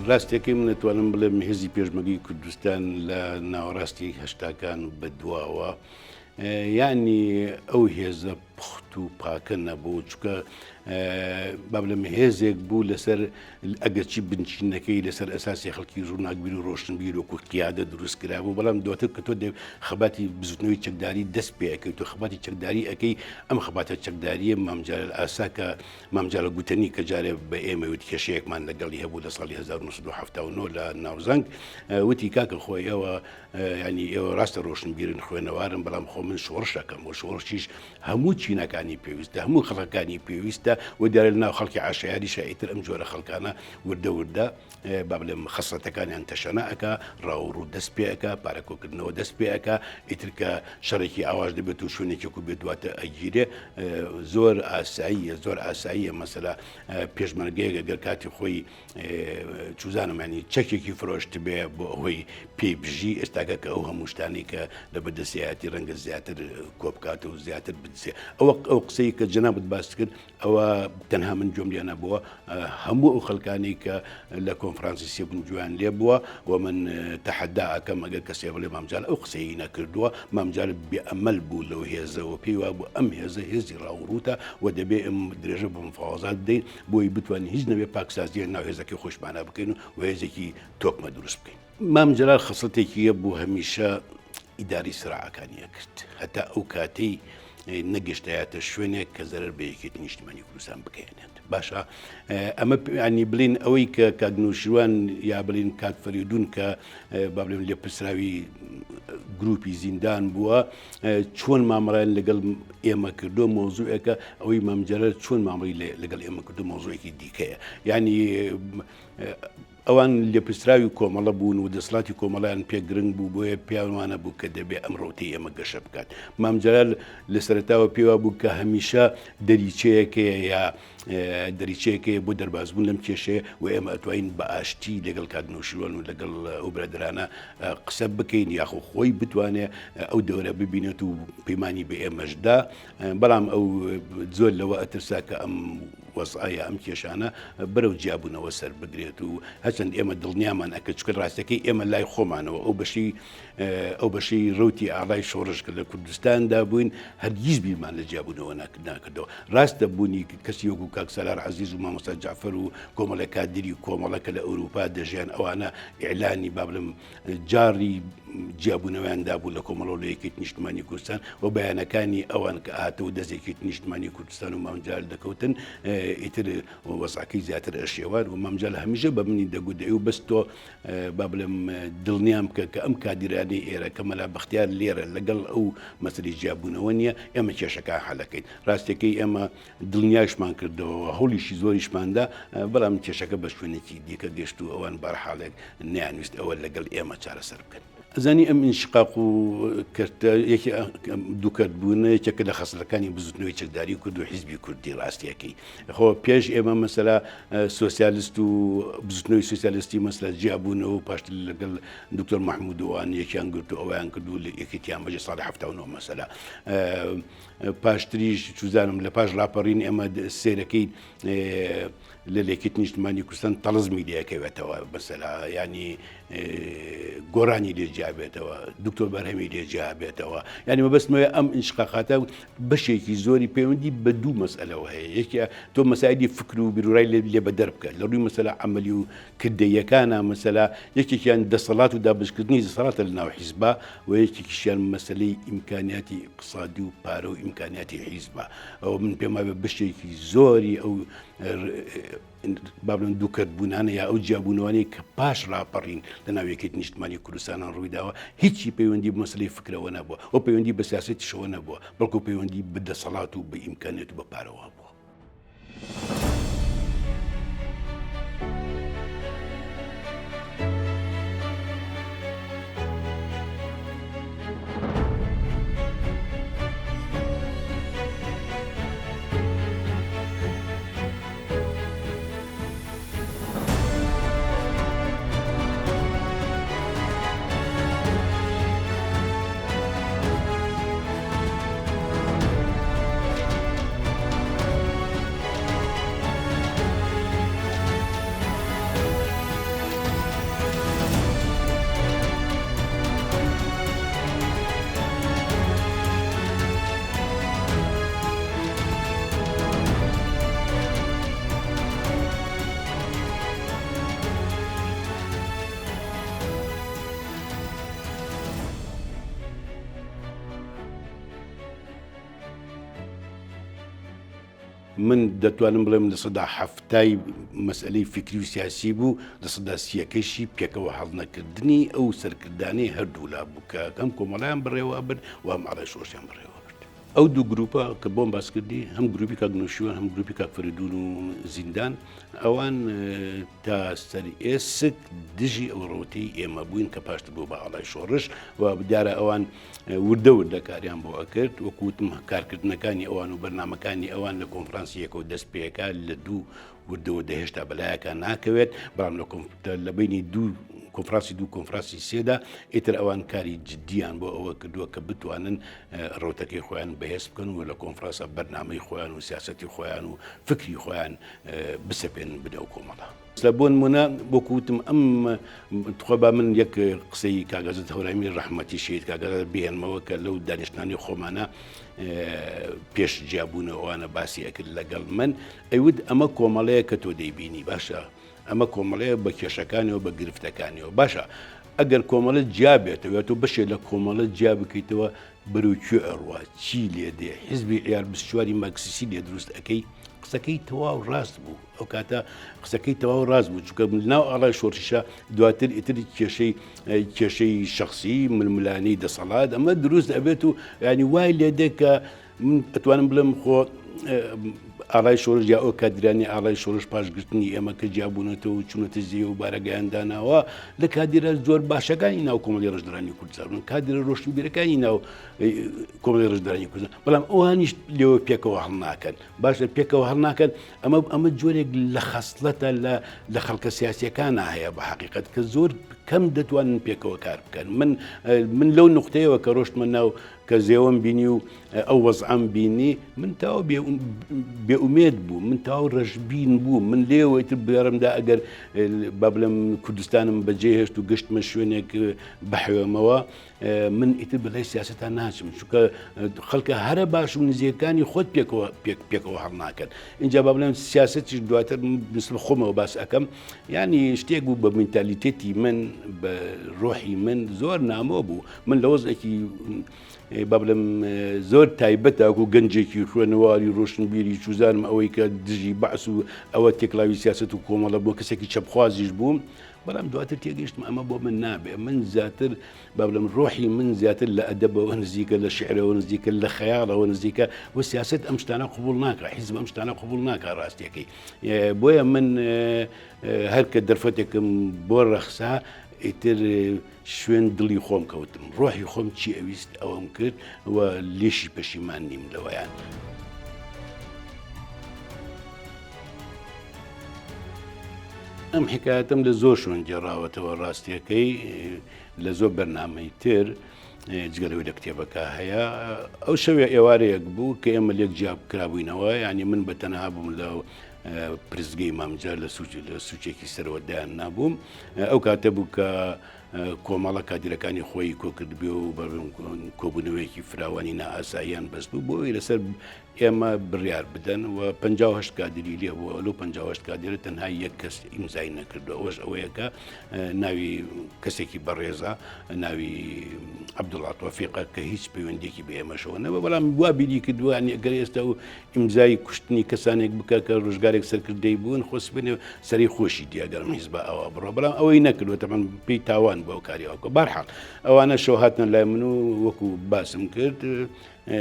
ڕاستیەکەی من دەتوانم بڵێم هێزی پێشمەرگەی کوردستان لە ناوەڕاستی هەشتاکان بەدواوە یعنی ئەو هێزە پخت و پاکە نەبوو چکە با بڵێم هێزێک بوو لەسەر ئەگەرچی بنچینەکەی لەسەر ئەساسی خەڵکی ڕووناکبیر و ڕۆشنبیر و قیادە دروست کرابوو بەڵام دواتر کە تۆ خەباتی بزوتنەوەی چەکداری دەست پێ ئەەکەی تۆ خەباتی چەکداری ئەەکەی ئەم خەباتە چەکداریە مامجارە ئاسا کە مامجارە گوتنی کە جارێ بە ئێمە وت کێشەیەکمان لەگەڵی هەبوو لە ساڵی 1970 لە ناوزەنگ وتی کاکە خۆی ئێوە ینی ئێوە ڕاستە ڕۆشنبیرن خوێنەوارن بەڵام خۆ من شۆڕشەکەم و شۆڕشیش هەموو چینەکانی پێویستە هەموو خەڵکانی پێویستە و دیارە لە ناو خەڵکی عاشایری شایتر ئەم جۆرە خەڵکانە وردە با بڵێم خەسەتەکانیان تەشەنە ئەکا ڕاوڕوو دەست پێەکە پارەکۆکردنەوە دەست پێەکە ئیتر کە شەڕێکی ئاواش دەبێت و شوێنێکێک و بێت دواتە ئەگیرێ زۆر ئاساییە مەسەلا پێشمەرگەیەک ئەگەر کاتی خۆی چوزانمانی چەکێکی فرۆشت بێ بۆ ئەوەی پێی بژی ئێستاگە کە ئەو هەموو شتانی کە لە بەدەسیاتی ڕەنگە زیاتر کۆبکات و زیاتر بدسێ ئەو قسەی کە جەنابەت باس کرد ئەوە تەنها من جۆم نەبووە هەموو ئەو خەڵکانی کە لە کۆنفرانسی سێبوون جویان لێ بووە و من تەحەدا ئەکەم ئەگەر کەسێ بڵێ مامجار ئەو قسەی نەکردووە مامجار بێئەمەل بوو لەو هێزەوە پێی وا بوو ئەم هێزە هێزی ڕاوڕوتە و دەبێ ئەم درێژە بە مفاوەزات بدەین بۆی بتوانین هیچ نەبێ پاکسازیە ناو هێزەکەی خۆشمانە بکەین و هێزێکی تۆکمە دروست بکەین. مامجار خەسڵتێکیە بوو هەمیشە ئیداری سراعەکانیە کرد هەتا ئەو کاتەی نەگەشتایەتە شوێنێک کە زەرەر بە یەکێتی نیشتمانی کوردستان بکەێنێت باشە ئەمە ینی بڵین ئەوەی کە کاگنووشیوان یا بڵین کاک فەریدون کە با بڵێن لێ پرسراوی گروپی زیندان بووە چۆن مامەڵیان لەگەڵ ئێمە کردو مۆزوعەکە ئەوەی مامجارە چۆن مامەڵی لەگەڵ ئێمە کردو مۆزوعێکی دیکەیە یعنی ئەوان لێپرسراوی کۆمەڵە بوون و دەسڵاتی کۆمەڵیان پێگرنگ بوو بۆیە پیاوانە بوو کە دەبێت ئەم ڕۆتەی ئێمە گەشە بکات مامجارال لە سەرەتاوە پێوا بوو کە هەمیشە دەریچەیەکەیە یا دەریچەیەکەیە بۆ دەربازبوون لەم کێشەیە و ئێمە ئەتوانین بە ئاشتی لەگەڵ کاگنووشیوان و لەگەڵ ئەو برادرانە قسە بکەین یاخۆ خۆی بتوانێت ئەو دەورە ببینێت و پەیمانی بە ئێمەشدا بەڵام ئەو زۆر لەوە ئەترسا کە ئەم وەزعایە ئەم کێشانە بەرەو جیابوونەوە سەر بگرێت و هەچەند ئێمە دڵنیامان ئەکە چکە ڕاستەکەی ئێمە لای خۆمانەوە ئەو بەشی ڕوتی ئاڵای شۆڕش کە لە کوردستاندا بووین هەرگیز بیرمان لە جیابوونەوە ناکردەوە ڕاستە بوونی کەسی وەکو کاک سالار عەزیز و مامۆستا جعفەر و کۆمەڵە کادری و کۆمەڵەکە لە ئەوروپا دەژیان ئەوانە ئیعلانی با بڵێم جاری جیابوونەوەیاندا بوو لە کۆمەڵەوە لە یەکێتی نیشتمانی کوردستان و بەیانەکانی ئەوان کە هاتەوە دەستێکی نیشتمانی کوردستان و مامجار دەکەوتن ئیتر وەزعەکەی زیاتر ئەشێوار و مامجار هەمیشە بە منی دەگوتێ و بەس تۆ با بڵێم دڵنیام کە ئەم کادرانی ئێرە کە مەلا بەختیار لێرە لەگەڵ ئەو مەسەلەی جیابوونەوە نییە ئێمە کێشەکان حەلەکەین ڕاستەکەی ئێمە دڵنیاشمان کردەوە هەوڵیشی زۆریشماندا بەڵام کێشەکە بە شوێنێکی دیکە گەشت و ئەوان بەرحاڵێک نیانویست ئەوە لەگەڵ ئێمە چارەسەر بکەن زانی ئەم انشقاق و یەکی دووکەتبوونە یەکێکە لە خەسڵەکانی بزوتنەوەی چەکداری کورد و حیزبی کوردی ڕاستیەکەی خۆ پێش ئێمە مەسەلا سۆسیالیست و بزوتنەوەی سۆسیالیستی مەسەلا جیابوونەوە و پاش لەگەڵ دکتۆر مەحموود وان یەکیان گرت و ئەویان کرد و یەکێتیان بەجێ ساڵی 79 مەسەلا پاشتریش چوزانم لە پاش ڕاپەڕین ئێمە سێرەکەی لە لێکێتی نیشتمانی کوردستان تەڵزمی لێەکەوێتەوە مەسەلا ینی گۆرانی لێجیابێتەوە دکتۆر بەرهەمی لێجیابێتەوە ینی مەبەستمەوە ئەم ئینشقاقاتە بەشێکی زۆری پەیوەندی بە دوو مەسئلەوە هەیە یەکێ تۆ مەسایلی فکر و بیرورای لێ بەدەر بکە لە ڕووی مەسەلا عەمەلی و کردەیەکانە مەسەلا یەکێکیان دەسەڵات و دابشکردنی دەسەڵاتە لە ناو حیزبا و یەکێکیشیان مەسەلەی ئیمکانیاتی اقتصادی و پارە و ئیمکانیاتی حیزبا ئەوە من پێم وایە بەشێکی زۆری ئەو بابلن دووکەتبوونانە یا ئەو جیابوونەوەی کە پاش ڕاپەڕین لە ناو یەکێتی نیشتمانی کوردستانان ڕوویداوە هیچی پەیوەندی بە مەسەلەی فکرەوە نەبووە ئەو پەیوەندی بە سیاسەتیشەوە نەبووە بەڵکو پەیوەندی بە دەسەڵات و بە ئیمکانیەت و بە پارەوە بووە. من دەتوانم بڵێم لە سەدا هەفتای مەسئلەی فکری و سیاسی بوو لە سەدا سیەکەشی پێکەوە هەڵنەکردنی ئەو سەرکردانەی هەردوو لا بوو کە ئەم کۆمەڵایان بڕێوە برد و ئەم ئاڵایشۆشیان بڕێوە برد. ئەو دوو گروپە کە بۆم باس کردی هەم گروپی کاک نوشیوان هەم گروپی کاک فەریدون و زیندان ئەوان تا سەر ئێسک دژی ئەو ڕۆتەی ئێمە بووین کە پاشتر بوو بە ئاڵایشۆڕش و دیارە ئەوان وردە وردە کاریان بۆ ئەکرد وەکوتم کارکردنەکانی ئەوان و بەرنامەکانی ئەوان لە کۆنفرانسی یەکەوە دەست پێەکە لە دوو وردەوە هێشتا بەلایەکە ناکەوێت بەڵام لە بینی دوو کۆنفرانسی دوو کۆنفرانسی سێدا ئیتر ئەوان کاری جدیان بۆ ئەوە کردووە کە بتوانن ڕۆتەکەی خۆیان بەهێز بکەن و لە کۆنفرانسە بەرنامەی خۆیان و سیاسەتی خۆیان و فکری خۆیان بسەپێنن بدە و کۆمەڵە. لە بۆ نمونە بۆکوتم ئەم خۆبا من یەک قسەی کاگەزت هەورامی ڕەحمەتی شید کاگەزت بێنمەوە کە لەو دانیشتانی خۆمانە پێش جیابوونەوەوانە باسی ئەکرد لەگەڵ من ئەیود ئەمە کۆمەڵەیە کە تۆ دەیبینی باشە ئەمە کۆمەڵەیە بە کێشەکانیەوە بە گرفتەکانیەوە باشە ئەگەر کۆمەڵە جیابێتەوە تۆ بەشێ لە کۆمەڵە جیا بکەیتەوە بەروکوێ ئەڕوا چی لێ دێ حیزبی عیار 24 مارکسیسی لێ دروست ئەەکەی قسەکەی تەواو ڕاست بوو ئەو کاتە قسەکەی تەواو ڕاست بوو چونکە ناو ئاڵایشۆڕیشە دواتر ئیتر کێشەی شەخسی ململانی دەسەڵات ئەمە دروست ئەبێت و ینی وای لێ دێ کە من ئەتوانم بڵێم خۆ ئاڵایشۆڕش یا ئەو کادرانی ئاڵایشۆڕش پاشگرتنی ئێمە کە جیابوونەتەوە و چوونەتە زیە و بارەگەیانداناوە لە کادرە زۆر باشەکانی ناو کۆمەڵی ڕژدرانی کوردستان کادرە ڕۆشنبیرەکانی ناو کۆمەڵی ڕژدرانی کوردستان بەڵام ئەوانیش لێوە پێکەوە هەڵناکەن باشە پێکەوە هەڵناکەن ئەمە جۆرێک لە خەسڵەتە لە خەڵکە سیاسیەکانە هەیە بە حەقیقەت کە زۆر کەم دەتوانن پێکەوە کار بکەن من لەو نقطەیەوە کە ڕۆشتمە ناو کە زێوەم بینی و ئەو وەزعەم بینی من تاو بێئومێد بوو من تاو ڕەشبین بوو من لێوەیتر بێڕمدا ئەگەر با بڵێم کوردستانم بەجێ هێشت و گشتمە شوێنێک بەحوێمەوە من ئیتر بەلای سیاسەتان ناچم چونکە خەڵکە هەرە باش و نزیەکانی خۆت پێکەوە هەڵناکەن اینجا با بڵێم سیاسەتیش دواتر مثل خۆمەوە باس ئەەکەم ینی شتێک بوو بە مینتالیتێتی من بە ڕۆحی من زۆر نامۆ بوو من لە وەزێکی با بڵێم زۆر تایبەتە و گەنجێکی خوێنەواری ڕۆشنبیری چوزانم ئەوەی کە دژی بەعس و ئەوە تێکڵاوی سیاسەت و کۆمەڵە بۆ کەسێکی چەپخوازیش بووم بەڵام دواتر تێگەیشتم ئەمە بۆ من نابێ من زیاتر با بڵێم ڕۆحی من زیاتر لە ئەدەبەوە نزیکە لە شعرەوە نزیکە لە خەیاڵەوە نزیکە و سیاست ئەم شتانە قبول ناکە حیزب ئەم شتانە قبول ناکە ڕاستیەکەی بۆیە من هەر کە دەرفەتێکم بۆ ڕەخسا ئیتر شوێن دڵی خۆم کەوتم ڕۆحی خۆم چی ئەویست ئەوەم کرد و لێشی پەشیمان نیم لەوەیان. ئەم حکایەتم لە زۆر شوێن گێڕاوەتەوە ڕاستیەکەی لە زۆر بەرنامەی تر جگەلەوەی لە کتێبەکە هەیە. ئەو شەوێ ئێوارەیەک بوو کە ئێمە لێک جیاب کرابووینەوە، ینی من بە تەنها بووم لە پرزگەی مامجار لە سوچێکی سەرەوەدایان نابووم. ئەو کاتە بوو کە کۆمەڵە کادیرەکانی خۆی کۆکرد بێ و کۆبوونەوەیەکی فراوانی نائاساییان بەست بوو بۆی لەسەر ئێمە بڕیار بدەن و 58 کادری لێ بووە. لەو 58 کادرە تەنها یەک کەس ئیمزای نەکردو. ئەوەش ئەوەیەکە ناوی کەسێکی بەڕێزە، ناوی عەبدوڵڵا تۆفیقە کە هیچ پەیوەندێکی بە ئێمەشەوە نەبوو، بەڵام وا بیری کردووە ئەگەر ئێستا و ئیمزای کوشتنی کەسانێک بکە کە ڕۆژگارێک سەرکردەی بوون خۆسبێنێ سەری خۆشی دیاگەرم حیزب ئەوە بڕۆ، بەڵام ئەوەی نەکردوە تەمان پێی تاوان بۆ ئەو کاریەوە. بەرحاڵ ئەوانە شەو هاتنە لای من و وەکو باسم کرد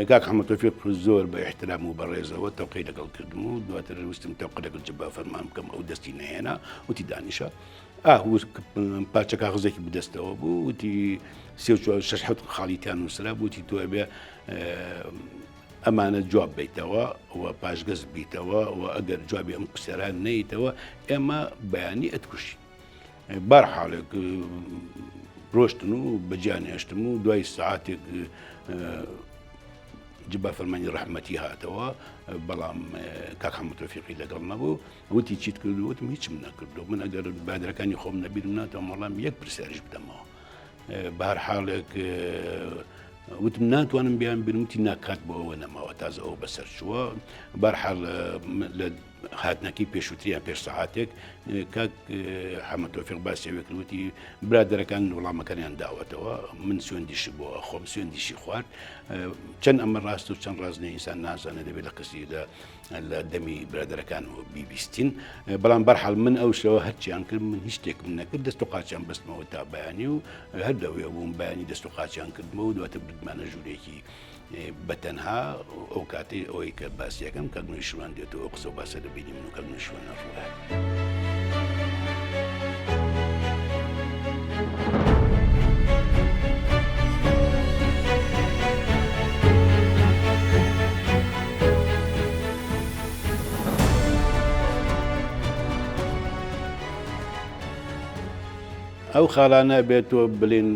کاک حەمەد تۆفیق زۆر بە احترام و بەڕێزەوە تەوقەی لەگەڵ کردم و دواتر ویستم تەوقە لەگەڵ جەبا فەرمان بکەم، ئەو دەستی نەهێنا وتی دانیشە پارچە کاغزێکی بدەستەوە بوو، وتی 6 خاڵیتیان نووسرا بووتی تۆ بێ ئەمانە جواب بیتەوە و پاشگەز بیتەوە و ئەگەر جوابی ئەم قسەران نەیتەوە ئێمە بەیانی ئەتکوشی. بەرحاڵێک ڕۆشتن و بەجیان هێشتم و دوای سەعاتێک جبا فەرمانی ڕەحمەتی هاتەوە، بەڵام کاک حەمەد تۆفیقی لەگەڵ نەبوو. وتی چیت کردو؟ وتم هیچم نەکردو، من ئەگەر بادرەکانی خۆم نەبیرم ناتەوە وەڵام یەک پرسیارش بدەمەوە. بەهەرحاڵێک وتم ناتوانم بیان بێنم، وتی ناکات بۆ ئەوە نەماوە تازە ئەو بەسەر چووە. بەرحاڵ لە هاتنەکەی پێشووتریان پێش سەعاتێک کاک حەمەد تۆفیق باسیەوێ کرد، وتی برادەرەکان وەڵامەکانیان داوەتەوە، من سوێندیشی بۆ خۆم سوێندیشی خوارد. چەند ئەمە ڕاست و چەند ڕاست ئینسان نازانێ دەبێت لە کەسی لە دەمی برادەرەکان بیبیستین، بەڵام بەرحاڵ من ئەو شەوە هەرچیان کرد من هیچ شتێکم نەکرد، دەست و قاچیان بەستمەوە تا بەیانی و هەر لەوێ بووم بەیانی دەست و قاچیان کردمەوە و دواتر بردمانە ژوورێکی بەتەنها. ئەو کاتەی ئەوەی کە باسیەکەم کە نوێشوان دێتەوە ئەو قسە و باسە دەبینی من و کە نوێشوانە ڕووە. ئەو خاڵانە بێتەوە بڵێن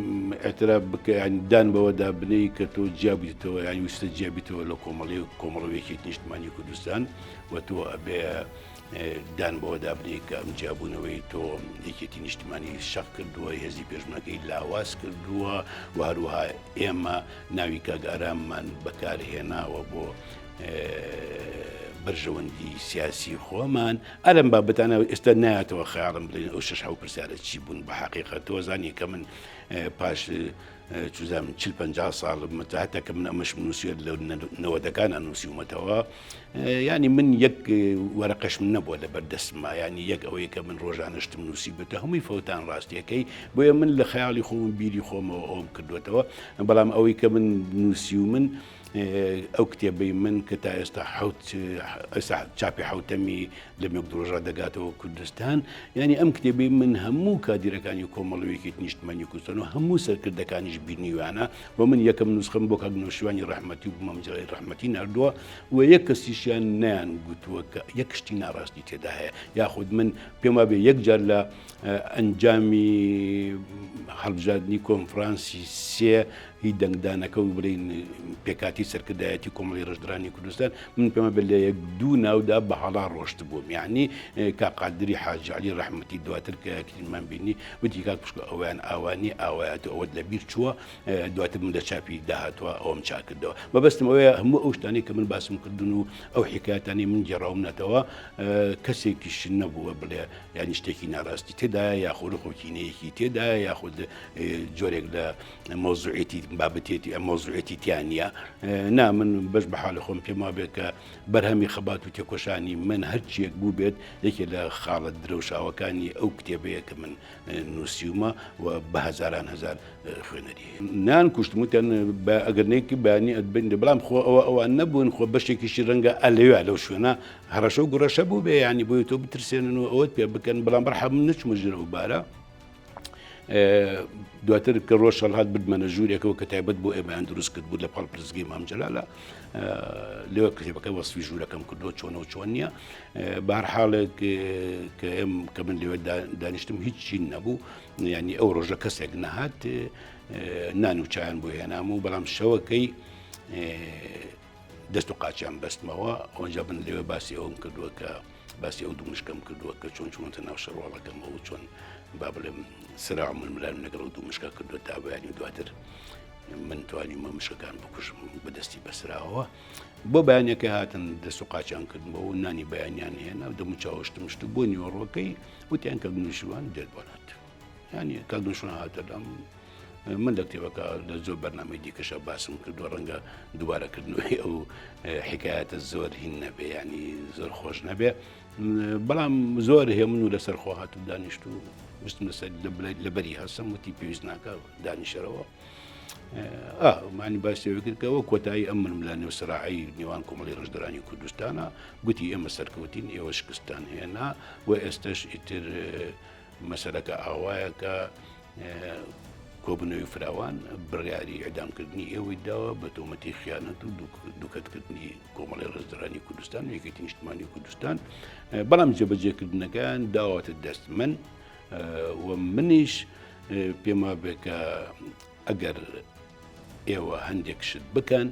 ئەتراف بکە دان بەوەدا بنەی کە تۆ جیابیتەوە یان ویستە جیابیتەوە لە کۆمەڵەوەیەکی نیشتمانی کوردستان و تۆ ئەبێ دان بەوەدا بنەی کە ئەم جیابوونەوەی تۆ یەکێتی نیشتمانی شەق کردووە، هێزی پێشمەکەی لاواز کردووە و هەروەها ئێمە ناوی کاگاراممان بەکارهێناوە بۆ بەرژەوەندی سیاسی خۆمان. ئەلەم بابەتانە ئێستا نایەتەوە خەیاڵم بڵێن ئەو 6 پرسیارە چی بوون بە حەقیقەت. تۆ زانی کە من پاش چوزام 40-50 ساڵ هەتا کە من ئەمەش نووسیت لە نەوەدەکان نووسیومەتەوە، ینی من یەک وەرەقەشم نەبووە لە بەردەستمە، ینی یەک ئەوەیە کە من ڕۆژانەشتم نووسی بێتە هەمووی فەوتان ڕاستیەکەی بۆیە من لە خەیاڵی خۆم بیری خۆمەوە ئەوم کردوێتەوە. بەڵام ئەوەی کە من نووسی و من ئەو کتێبەی من کە تا ئێستا چاپی حوتەمی لە مێکدڕۆژە دەگاتەوە کوردستان، ینی ئەم کتێبەی من هەموو کادیرەکانی کۆمەڵەوەیەکی نیشتمانی کوردستان و هەموو سەرکردەکانیش بینیوانە و من یەکەم نوسخەم بۆ کاک نەوشیوانی ڕەحمەتی و مامجێڵی ڕەحمەتی ناردووە و یەک کەسیشیان نیان گوتووە کە یەک شتی ناڕاستی تێدا هەیە، یاخود من پێم وابێ یەک جار لە ئەنجامی هەڵبژاردننی کۆنفرانسی سێ هی دەنگدانەکە و بڵین پێکاتی سەرکردایەتی کۆمەڵی ڕژدرانی کوردستان من پێمە بە لە یەک دوو ناودا بە هەڵا ڕۆشت بووم، یعنی کاقادری حاجی عەلی ڕەحمەتی دواتر کە یەکترمان بینی وتی کاک پشکە ئەویان ئاوانی ئاوایەت ئەوەت لە بیر چووە، دواتر من لە چاپی داهاتوە ئەوم چاکردەوە. مەبەستم ئەوەیە هەموو ئەو شتانی کە من باسم کردن و ئەو حکایەتانی من گێڕاومەتەوە کەسێکیش نەبووە بڵێ یانی شتێکی ناڕاستی تێدایە یاخود خۆکینەیەکی تێدایە یاخود جۆرێک لە مۆزوعێتی بابەتێتی ئەم مۆزوعێتی تیانە. نا من بەش بە حاڵی خۆم پێم وابێ کە بەرهەمی خەبات و تێکۆشانی من هەرچیەک بوو بێت یەکێ لە خاڵە درەوشاوەکانی ئەو کتێبەیە کە من نووسیومە و بە هەزاران هەزار خوێنەری نان کوشتموتیان ئەگەر نەیەکی بەیانی ئەتبین بەڵام خۆ ئەوان نەبوون خۆ بەشێکیشی ڕەنگە ئەلەوێ لەو شوێنە هەڕەشە و گوڕەشە بوو بێ ینی بۆی تۆ بترسێنن و ئەوەت پێ بکەن، بەڵام بەرحەم نەچمە ژێرە و بارە دواتر کە ڕۆژ هەڵهات بدمەنە ژوورێکەوە کە تایبەت بۆ ئێمەیان دروست کرد بوو لە پاڵپرزگەی مام جەلالە لێوە کتێبەکە وەسفی ژوورەکەم کردو چۆنەوە چۆن نییە بە هەر حاڵێک کە من لێوە دانیشتم هیچی نەبوو ینی ئەو ڕۆژە کەسێک نەهات نان و چایان بۆ هێنام و بەڵام شەوەکەی دەست و قاچیان بەستمەوە ئەوەنجا بن لێوە باسی ئەوم کردووە کە باسی ئەو دوو مشکم کردووە کە چۆن چۆنتە ناو شەڕواڵەکەمەوە و چۆن با بڵێم سرا من ملان لەگەڵ دوو مشکە کردووە تا بەیانی دواتر من توانیمە مشکەکان بکوشم بەدەستی بەسراوە بۆ بەیانەکە هاتن دەست و قاچیان کردنەوە و نانی بەیانیان هێنا دەمو چاوەشتمشت بۆ نیوەڕۆکەی وتیان کە گنوشوان دێت بۆنات ینی کە گنوشوان هاتەدام من لە کتێبەکە لە زۆر بەرنامەی دیکەشە باسم کردووە ڕەنگە دووبارەکردنەوەی ئەو حکایەتە زۆر هین نەبێ ینی زۆر خۆش نەبێ بەڵام زۆر هێمن و لەسەر خۆ هاتو دانیشت و وستم لەسەر لەبەری هەستم وتی پێویست ناکە دانیشەرەوە معنی باسیەوە کردکەوە کۆتایی ئەم من لە نێو سراعی نێوان کۆمەڵی ڕژدەرانی کوردستانە گوتی ئێمە سەرکەوتین ئێوە شکستان هێنا و ئێستش ئیتر مەسەلەکە ئاوایە کە کۆبنەوەی فراوان بڕیاری ئەدامکردنی ئێوەی داوە بە تۆمەتی خیانەت و دووکەتکردنی کۆمەڵی ڕێزدەرانی کوردستان و یەکێتی نیشتمانی کوردستان بەڵام جێبەجێکردنەکان داوەتە دەست من و منیش پێم وابێ کە ئەگەر ئێوە هەندێک شت بکەن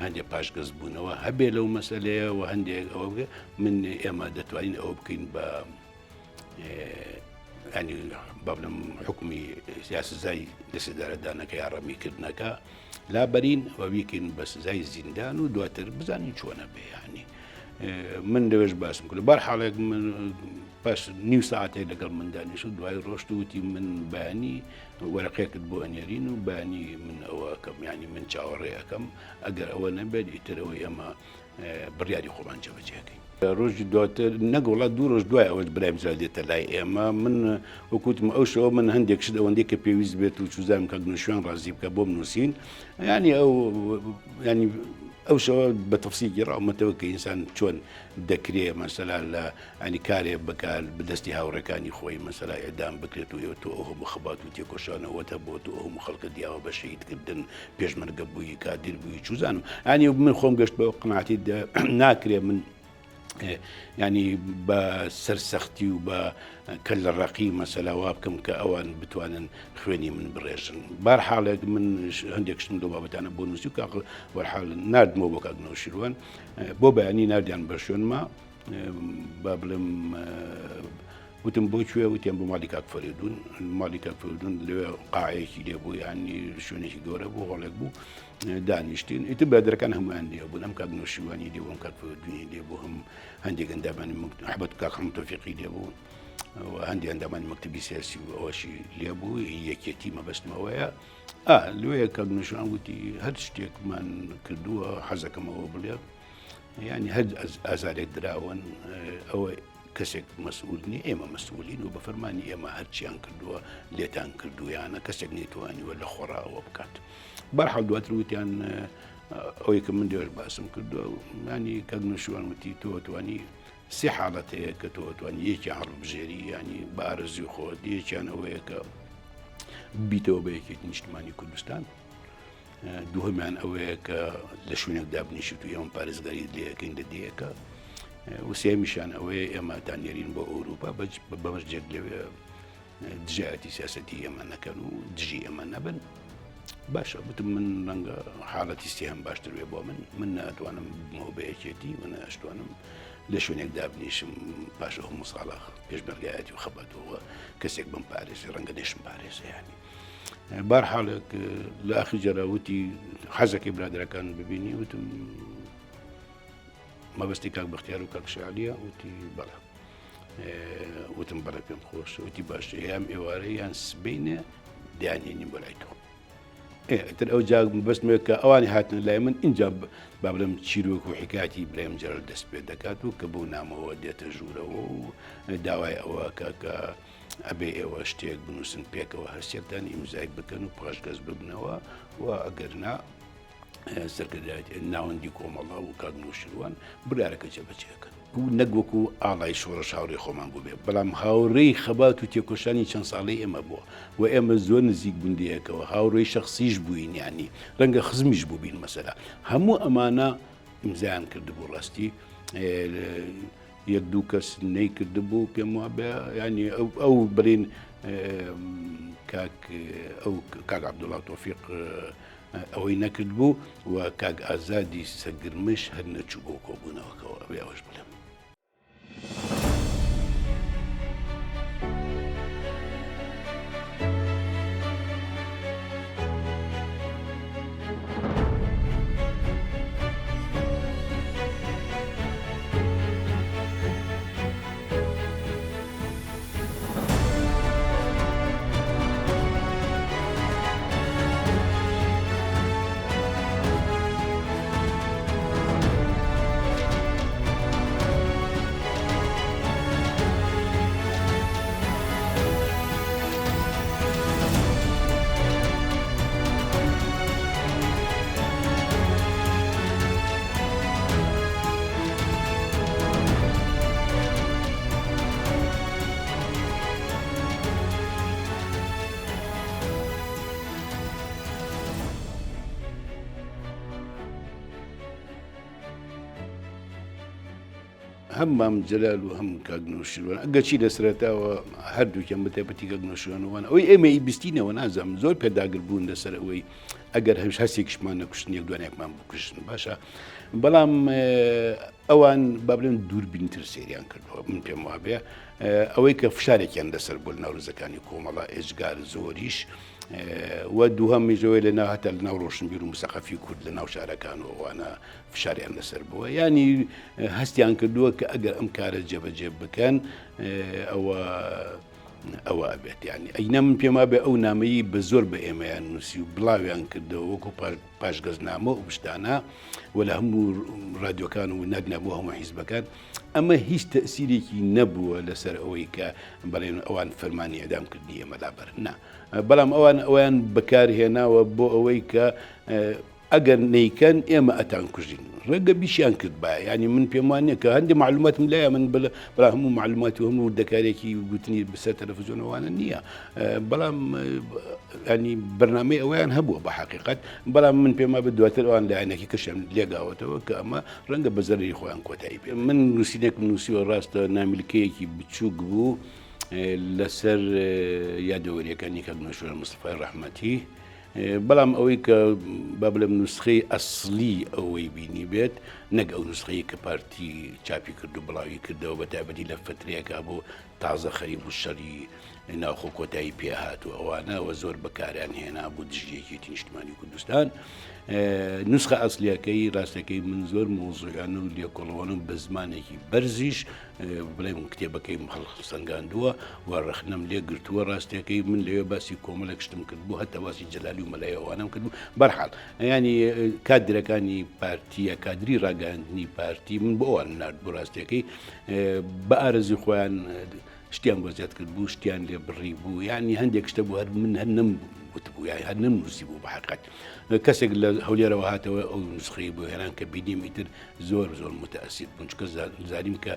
هەندێک پاشگەز بوونەوە هەبێ لەو مەسەلەیە و هەندێک ئەوە بکە من ئێمە دەتوانین ئەوە بکەین بە ینی با بڵێم حکومی سیاسەتزای دەسەدارەدانەکە یا ڕەمیکردنەکە لابەرین و بیکەین بە سزای زیندان و دواتر بزانین چۆنە بێ ینی من لەوێش باسم کرد بەر حاڵێک من پاش نیو ساعتێک لەگەڵ من دانیشت و دوای ڕۆشت وتی من بەیانی وەرەقەیەکت بۆ ئەنێرین و بەیانی من ئەوە ئەەکەم ینی من چاوەڕێ ئەەکەم ئەگەر ئەوە نەبێت ئیترەوەی ئەمە بڕیاری خۆمان جێبەجێەکەین ڕۆژی دواتر نەگوڵات دوو ڕۆژ دوای ئەوە برایم جار دێتە لای ئێمە من وەکوتم ئەو شەوە من هەندێک شت ئەوەندەی کە پێویست بێت و چوزانم کە گنوشیان ڕازی بکە بۆ بنووسین ینی ینی ئەو شەوە بە تەفسیلی ڕاومەتەوە کە ئینسان چۆن دەکرێت مەسەلا لە ئەنی کارێ بکات بەدەستی هاوڕەکانی خۆی مەسەلا ئێدام بکرێت و تۆ ئەو هەموو خەبات و تێکۆشانەوەتە بۆ تۆ ئەو هەموو خەڵکە دیاوە بە شەهیدکردن پێشمەرگە بووی کادر بووی چوزانم ئەنی من خۆم گەشت بە قەناعەتی ناکرێ من ینی بە سەرسەختی و بە کە لە ڕقی مەسەلا وا بکەم کە ئەوان بتوانن خوێنی من بڕێژن بار حاڵێک من هەندێک شتم دو بابەتانە بۆ نووسی و کاق وەرحاڵ نردمەوە بۆ کاکنەوە شیروان بۆ بەیانی نردیان بە شوێنما با بڵێم وتم بۆ کوێ وتیان بۆ ماڵی کاک فەریدون ماڵی کاک فەریدون لەوێ قاعەیەکی لێ بوو ینی شوێنێکی گەورە بوو هۆڵێک بوو دانیشتین ئیتر بەدرەکان هەمویان لێ بوون ئەم کاک نووشیوانی لێ بوو ئەم کاک فەریدونی لێ بوو هەم هەندێک ئەندامانی ئەحمەد کاک حەموو تەوفیقی لێ بوو هەندێک ئەندامانی مەکتەبی سیاسی و ئەوەشی لێ بوو یەکێتی مەبەستمەوەیە لەوەیە کاک نووشیوان وتی هەر شتێکمان کردووە حەزەکەمەوە بڵێ ینی هەر ئازارێک دراون ئەوە کەسێک مەسئولنی ئێمە مەسئولین و بە فەرمانی ئێمە هەرچیان کردووە لێتان کردویانە کەسێک نێتوانیوە لە خۆراوە بکات بەرحەڵ دواتر وتیان ئەوەی کە من دێوەش باسم کردووە ینی کاک نووشیوان وتی تۆ توانی سێ حاڵەت هەیە کە تۆ توانی یەکی هەڵبژێری ینی بە ئارەزوی خۆت یەکیان ئەوەیە کە بیتەوە بە یەکێتی نیشتمانی کوردستان دووهەمیان ئەوەیە کە لە شوێنێک دابنیشت و ئێمە پارێزگاری لێەکەین لە دیەکە وسێمیشان ئەوەیە ئێمە دانێرین بۆ ئەوروپا بەمەرجێک لەوێ دژایەتی سیاسەتی ئێمە نەکەن و دژی ئێمە نەبن باشە بتم من ڕەنگە حاڵەتی سێهم باشتر وێ بۆ من ناتوانم بمەوە بە یەکێتی و نەشتوانم لە شوێنێک دابنیشم پاشە هەموو ساڵە پێشمەرگایەتی و خەبەتەوە کەسێک بم پارێزی ڕەنگە دێشم پارێزە ینی بار حاڵێک لە ئاخری جەراوتی حەزەکەی برادەرەکان ببینی وتم مەبەستی کاک بەختیار و کاک شاعلیە وتی بەڵێ وتم بەڵێ پێم خۆش وتی باشە یان ئێوارە یان سبەینە دایانێنین بۆ لای تۆ ئیتر ئەو جا بەستمێ کە ئەوانی هاتن لای من اینجا با بڵێم چیرۆک و حکایەتی برایم جەرەل دەست پێ دەکات و کە بۆ نامەوە دێتە ژوورەوە و داوای ئەوە کە ئەبێ ئێوە شتێک بنووسن پێکەوە هەرسێکتان ئیمزای بکەن و پاشگەز ببنەوە و ئەگەرنا سەرکردایەتی ناوەندی کۆمەڵا و کاک نووشیروان برارەکە جێبەجێکەن نەگوەکو ئاڵای شۆڕش هاوڕێی خۆمان بوو بێ بەڵام هاوڕێی خەبات و تێکۆشانی چەند ساڵی ئێمە بووە و ئێمە زۆر نزیک بوندیەکەوە هاوڕێی شخصیش بووین ینی ڕەنگە خزمیش بوو بین مەسەلا هەموو ئەمانە ئیمزایان کردبوو ڕاستی یەک دوو کەس نەی کردبوو پێم وابێ ینی ئەو برین ئەو کاک عەبدوڵڵا تۆفیق ئەوەی نەکرد بوو و کاک ئازادی سەرگرمش هەر نەچوو بۆ کۆبوونەوەکەوە ئەوێ ئەوەش بڵێم. هەم مام جەلال و هەم کاک نووشیروان ئەگەرچی لەسەرەتاوە هەردووکیان بەتایبەتی کاک نووشیروانەوان ئەوەی ئێمە بیستینەوە نازانم زۆر پێداگر بوون لەسەر ئەوەی ئەگەر هەستێکیشمان نەکوشتن یەک دوانێکمان بکوشتن باشە بەڵام ئەوان با بڵێن دووربینتر سێریان کردەوە من پێم وابێ ئەوەی کە فشارێکیان لەسەر بۆ ناوروزەکانی کۆمەڵە ئێجگار زۆریش و دووهەمیژەوەی لە ناو هەتا لە ناو ڕۆشنبیر و موسەقەفی کورد لە ناو شارەکان و ئەوانە فشاریان لەسەر بووە ینی هەستیان کردووە کە ئەگەر ئەم کارە جێبەجێ بکەن ئەوە ئەبێت ینی ئەینە من پێما بێ ئەو نامەیی بە زۆر بە ئێمەیان نووسی و بڵاویان کردەوە وەکو پاشگەزنامە و بشتانە و لە هەموو ڕادیۆکان و نەدنەبوو هەموو حیزبەکان ئەمە هیچ تەسیرێکی نەبووە لەسەر ئەوەی کە بەڵێن ئەوان فەرمانی ئەدام کردی ئێمە لابەر نا بەڵام ئەویان بەکارهێناوە بۆ ئەوەی کە ئەگەر نەیکەن ئێمە ئەتان کوژین ڕێگە بیشیان کرد بە ینی من پێم وانە کە هەندێک معلوماتم لایە من بەڵا هەموو معلومات و هەموو دەکارێکی گوتنی بەسەر تەلەڤیزیۆنەوانە نییە بەڵام ینی بەرنامەی ئەویان هەبووە بە حەقیقەت بەڵام من پێما بە دواتر ئەوان لایەنێکی کەشیان لێگاوەتەوە کە ئەمە ڕەنگە بە زەرری خۆیان کۆتایی پێ من نووسینێکم نووسیوە ڕاستە نامیلکەیەکی بچووک بوو لەسەر یادەوەریەکانی کاک نووشیروان مستەفای ڕەحمەتی بەڵام ئەوەی کە با بڵێم نوسخەی ئەسڵی ئەوەی بینی بێت نەک ئەو نوسخەیە کە پارتی چاپی کرد و بڵاوی کردەوە بەتایبەتی لە فترەیەکە بۆ تازە خەریب و شەڕی ناوخۆ کۆتایی پێهات و ئەوانەوە زۆر بەکاریان هێنا بۆ دژیەکی نیشتیمانی کوردستان نوسخە ئەسڵیەکەی ڕاستەکەی من زۆر مۆزوعیان و لێکۆڵەوانم بە زمانێکی بەرزیش بڵێم کتێبەکەی سەنگاندووە و ڕەخنەم لێ گرتووە ڕاستیەکەی من لەوێ باسی کۆمەڵێک شتم کرد بوو هەتا باسی جەلالی و مەلایەوانم کرد بوو بەرحاڵ ینی کادرەکانی پارتیە کادری ڕاگەاندنی پارتی من بۆ ئەوان نرد بۆ ڕاستیەکەی بە ئارەزی خۆیان شتیان وەزیات کرد بوو شتیان لێ بڕی بوو ینی هەندێک شتە بوو هەر من هەر نەمگوتبوو یانی هەر نەمنووسی بوو بە حەقیقەت کەسێک لە هەولێرەوە هاتەوە ئەو نوسخەی بۆ هێنان کە بینیم ئیتر زۆر متەئەسیر بوون چونکە زانیم کە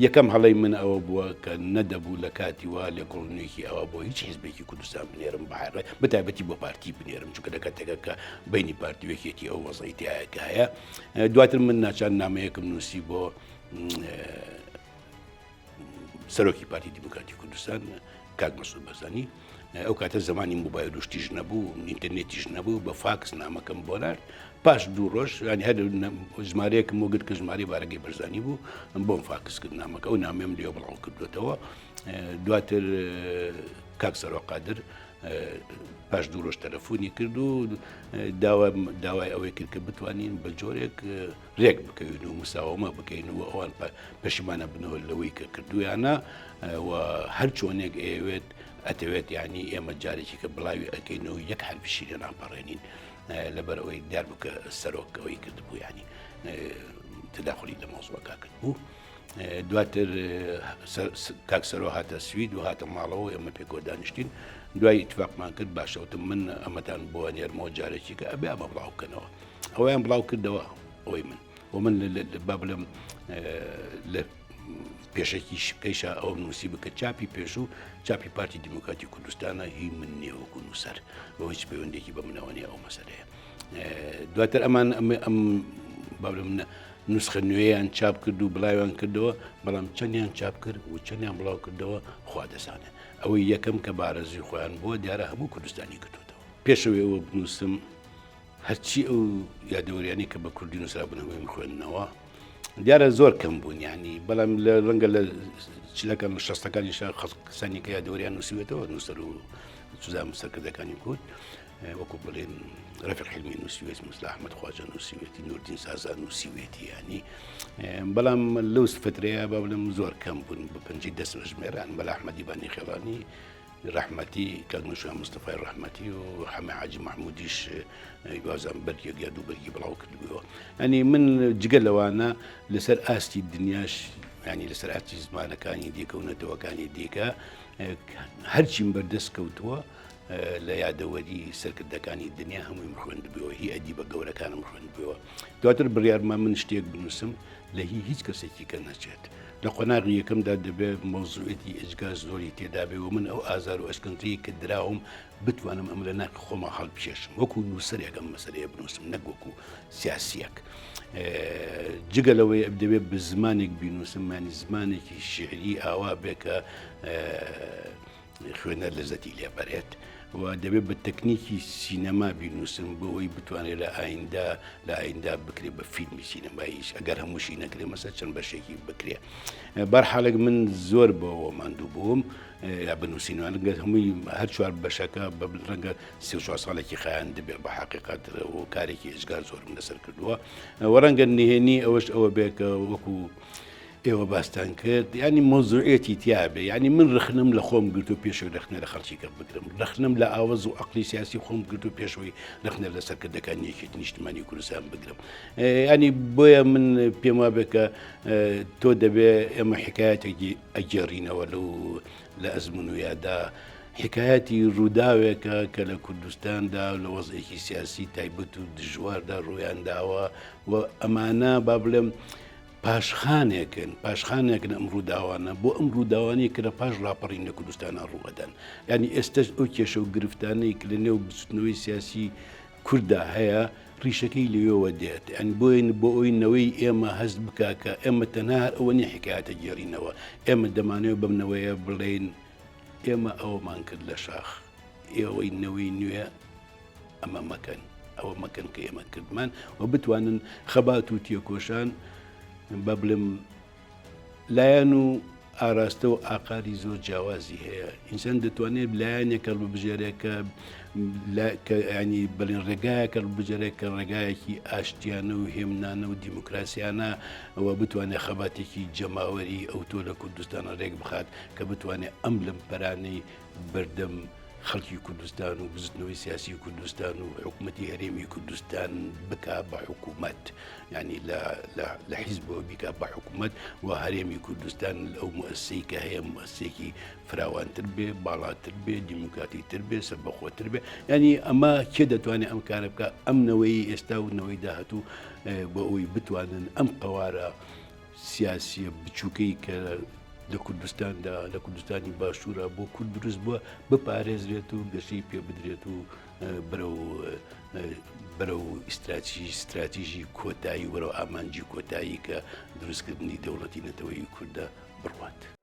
یەکەم هەڵەی من ئەوە بووە کە نەدەبوو لە کاتی وا لێکۆڵینێکی ئەوە بۆ هیچ حیزبێکی کوردستان بنێرم بەحێڕێ بەتایبەتی بۆ پارتی بنێرم چونکە لە کاتێکە کە بینی پارتیوەکێتی ئەو وەزعیتیایە کە هەیە دواتر من ناچار نامەیەکم نووسی بۆ سەرۆکی پارتی دیموکراتی کوردستان کاک مەسعود بەرزانی ئەو کاتە زمانی مۆبایل و شتیش نەبوو ئینتەرنێتیش نەبوو بە فاکس نامەکەم بۆ نارد پاش دوو ڕۆژ ینی هەر ژمارەیەکم وەگرت کە ژمارەی بارەگەی بەرزانی بوو بۆم فاکس کرد نامەکە ئەو نامەم لێ بڵاو کردوێتەوە دواتر کاک سەرۆقادر پاش دوو ڕۆژ تەلەفۆنی کرد و داوای ئەوەی کرد کە بتوانین بە جۆرێک ڕێک بکەین و مساومە بکەین و ئەوان پەشیمانە بنەوە لەوەی کە کردویانە و هەر چۆنێک ئەوێت ئەتەوێت ینی ئێمە جارێکی کە بڵاوی ئەەکەینەوە یەک حرفیشی لێ ناپەڕێنین لەبەر ئەوەی دیار بکە سەرۆک ئەوەی کردبوو ینی تداخلی لە مۆزوعەکە کرد بوو دواتر کاک سەرۆ هاتە سوید و هاتە ماڵەوە ئێمە پێکۆ دانیشتین دوای ئیتفاقمان کرد باشەوتم من ئەمەتان بۆ نێرمەوە جارێکی کە ئەبێ ئەمە بڵاو بکەنەوە ئەویان بڵاو کردەوە ئەوەی من با بڵێم لە پێشێکی شکەیشە ئەو نووسی بکە چاپی پێش و چاپی پارتی دیموکراتی کوردستانە هی من نێوەکو نووسەر بە هیچ پەیوەندێکی بە منەوەنی ئەو مەسەلەیە. دواتر ئەمان ئەم باڵم نوسخە نوێیان چاپ کرد و بڵاویان کردەوە، بەڵام چەندیان چاپ کرد و چەندیان بڵاو کردەوە خوا دەزانێت. ئەوەی یەکەم کە بارەزی خۆیان بۆ دیارە هەموو کوردستانی کردوتەوە. پێشەوەی ئەوە بنووسم هەرچی ئەو یادەوەریانی کە بە کوردی نووسرا بنەوەی خوێندنەوە دیارە زۆر کەم بوون، ینی بەڵام لە ڕەنگە لە چلەکان شەستەکانی کەسانی کە یادەوەریان نووسیوێتەوە نووسەر و سوزان سەرکردەکانی کورد وەکو بڵێن ڕەفیق حیلمی نووسیوێت، موسڵا ئەحمەد خواجە نووسیوێتی، نوردین سازا نووسیوێتی، ینی بەڵام لەو فترەیە با بڵێم زۆر کەم بوون بە پەنجەی دەست بەژمێران بەلا ئەحمەدی بانی خێڵانی ڕەحمەتی کاگنوشیان مستەفای ڕەحمەتی و حەمە حاجی محمودیش وازان بەرگێک یا دوو بەرگی بڵاو کردبووە. ئەنی من جگە لەوانە لەسەر ئاستی دنیاش ینی لەسەر ئاستی زمانەکانی دیکە و نەتەوەکانی دیکە هەرچیم بەردەست کەوتووە لە یادەوەری سەرکردەکانی دنیا هەمووی خوێندبووە، هی ئەدی بە گەورەکانم خوێندبووە. دواتر بڕیارما من شتێک بنووسم لە هیچ کەسێکی کە نەچێت. لە قۆناغی یەکەمدا دەبێت مۆزوعەتی ئەجگا زۆری تێدا بێ و من ئەو ئازار و ئەشکەنجەیی کە دراوم بتوانم ئەم لە ناک خۆمە هەڵبکێشم وەکو نووسەرێکم مەسەلەیە بنووسم، نەک وەکو سیاسیەک. جگە لەوەی دەبێت بە زمانێک بینووسم، مانی زمانێکی شعری ئاوا بێ کە خوێنەر لەزەتی لێبەرێت و دەبێت بە تەکنیکی سینەما بینووسم بۆ ئەوی بتوانێت لە ئایندا بکرێت بە فیلمی سینەماییش، ئەگەر هەمووشی نەکرێ مەسە چەند بەشێکی بکرێ. بەرحاڵێک من زۆر بەوە ماندوو بووم یا بنووسینوان گەر هەمووی هەر چوار بەشەکە بە ڕەنگە 34 ساڵێکی خایان دەبێت بە حقیقەت و کارێکی ئێجگار زۆرم لەسەر کردووە. وەڕەنگە نهێنی ئەوەش ئەوە بێ کە وەکو ئێوە باستان کرد، ینی مۆزوعەتی تیابێ، ینی من ڕخنم لە خۆم گرت و پێشەوەی رەخنە لە خەڵکی کە بگرم، رەخنم لە ئاوەز و عەقلی سیاسی خۆم گرت و پێشەوەی رەخنە لە سەرکردەکانی یەکێتی نیشتیمانی کوردستان بگرم. ینی بۆیە من پێم وابێ کە تۆ دەبێ ئێمە حکایەتێکی ئەگێڕینەوە لە ئەزمون و یادا، حکایەتی ڕووداوێکە کە لە کوردستاندا لە وەزعێکی سیاسی تایبەت و دژواردا ڕوویان داوە و ئەمانە با بڵێم پاشخانێکن ئەم ڕووداوانە بۆ ئەم ڕووداوانی کە لە پاش ڕاپەڕین لە کوردستانە ڕووەدەن. ینی ئێستش ئەو کێشە و گرفتانەی کە لە نێو بچوتنەوەی سیاسی کووردا هەیە ڕیشەکەی لەوێەوە دێت. ئەنی بۆ ئەوەی ئێمە هەست بکە کە ئێمە تەنها ئەوە حکایەتە گێڕینەوە، ئێمە دەمانەوە بەمنەوەیە بڵێن ئێمە ئەوەمان کرد لە شاخ، ئێوەی نەوەی نوێ ئەمە مەکەن، ئەوە مەکەن کە ئێمە کردمان و بتوانن خەبات و تێکۆشان بە بڵێم لایەن و ئاراستە و ئاقاری زۆر جیاوازی هەیە. ئینسان دەتوانێت لایەنێکە بژێرێکە ینی بڵێن ڕێگایەکە بژێرێکە ڕێگایەکی ئاشتیانە و هێمنانە و دیموکراسیانە ئەوە بتوانێت خەباتێکی جەماوەری ئەو تۆ لە کوردستانە ڕێک بخات کە بتوانێت ئەم لەم پەرانەی بەردەم خەڵکی کوردستان و بزنەوەی سیاسی کوردستان و حکوومەتی هەرێمی کوردستان بکە بە حکوومەت، ینی لە حیزبەوە بیکە بە حکوومەت و هەرێمی کوردستان ئەو مؤسسەی کە هەیە مؤسسەیەکی فراوانتر بێ، باڵاتر بێ، دیموکراتیتر بێ، سەربەخۆتر بێ. ینی ئەمە کێ دەتوانێت ئەم کارە بکە؟ ئەم نەوەی ئێستا و نەوەی داهاتوو بۆ ئەوی بتوانن ئەم قەوارە سیاسیە بچووکەی کە لە کوردستاندا لە کوردستانی باشوورە بۆ کورد دروست بووە بپارێزرێت و گەشەی پێ بدرێت و بەرەو استراتیژی کۆتایی وەرەو ئامانجی کۆتایی کە دروستکردنی دەوڵەتی نەتەوەی کووردە بڕوات.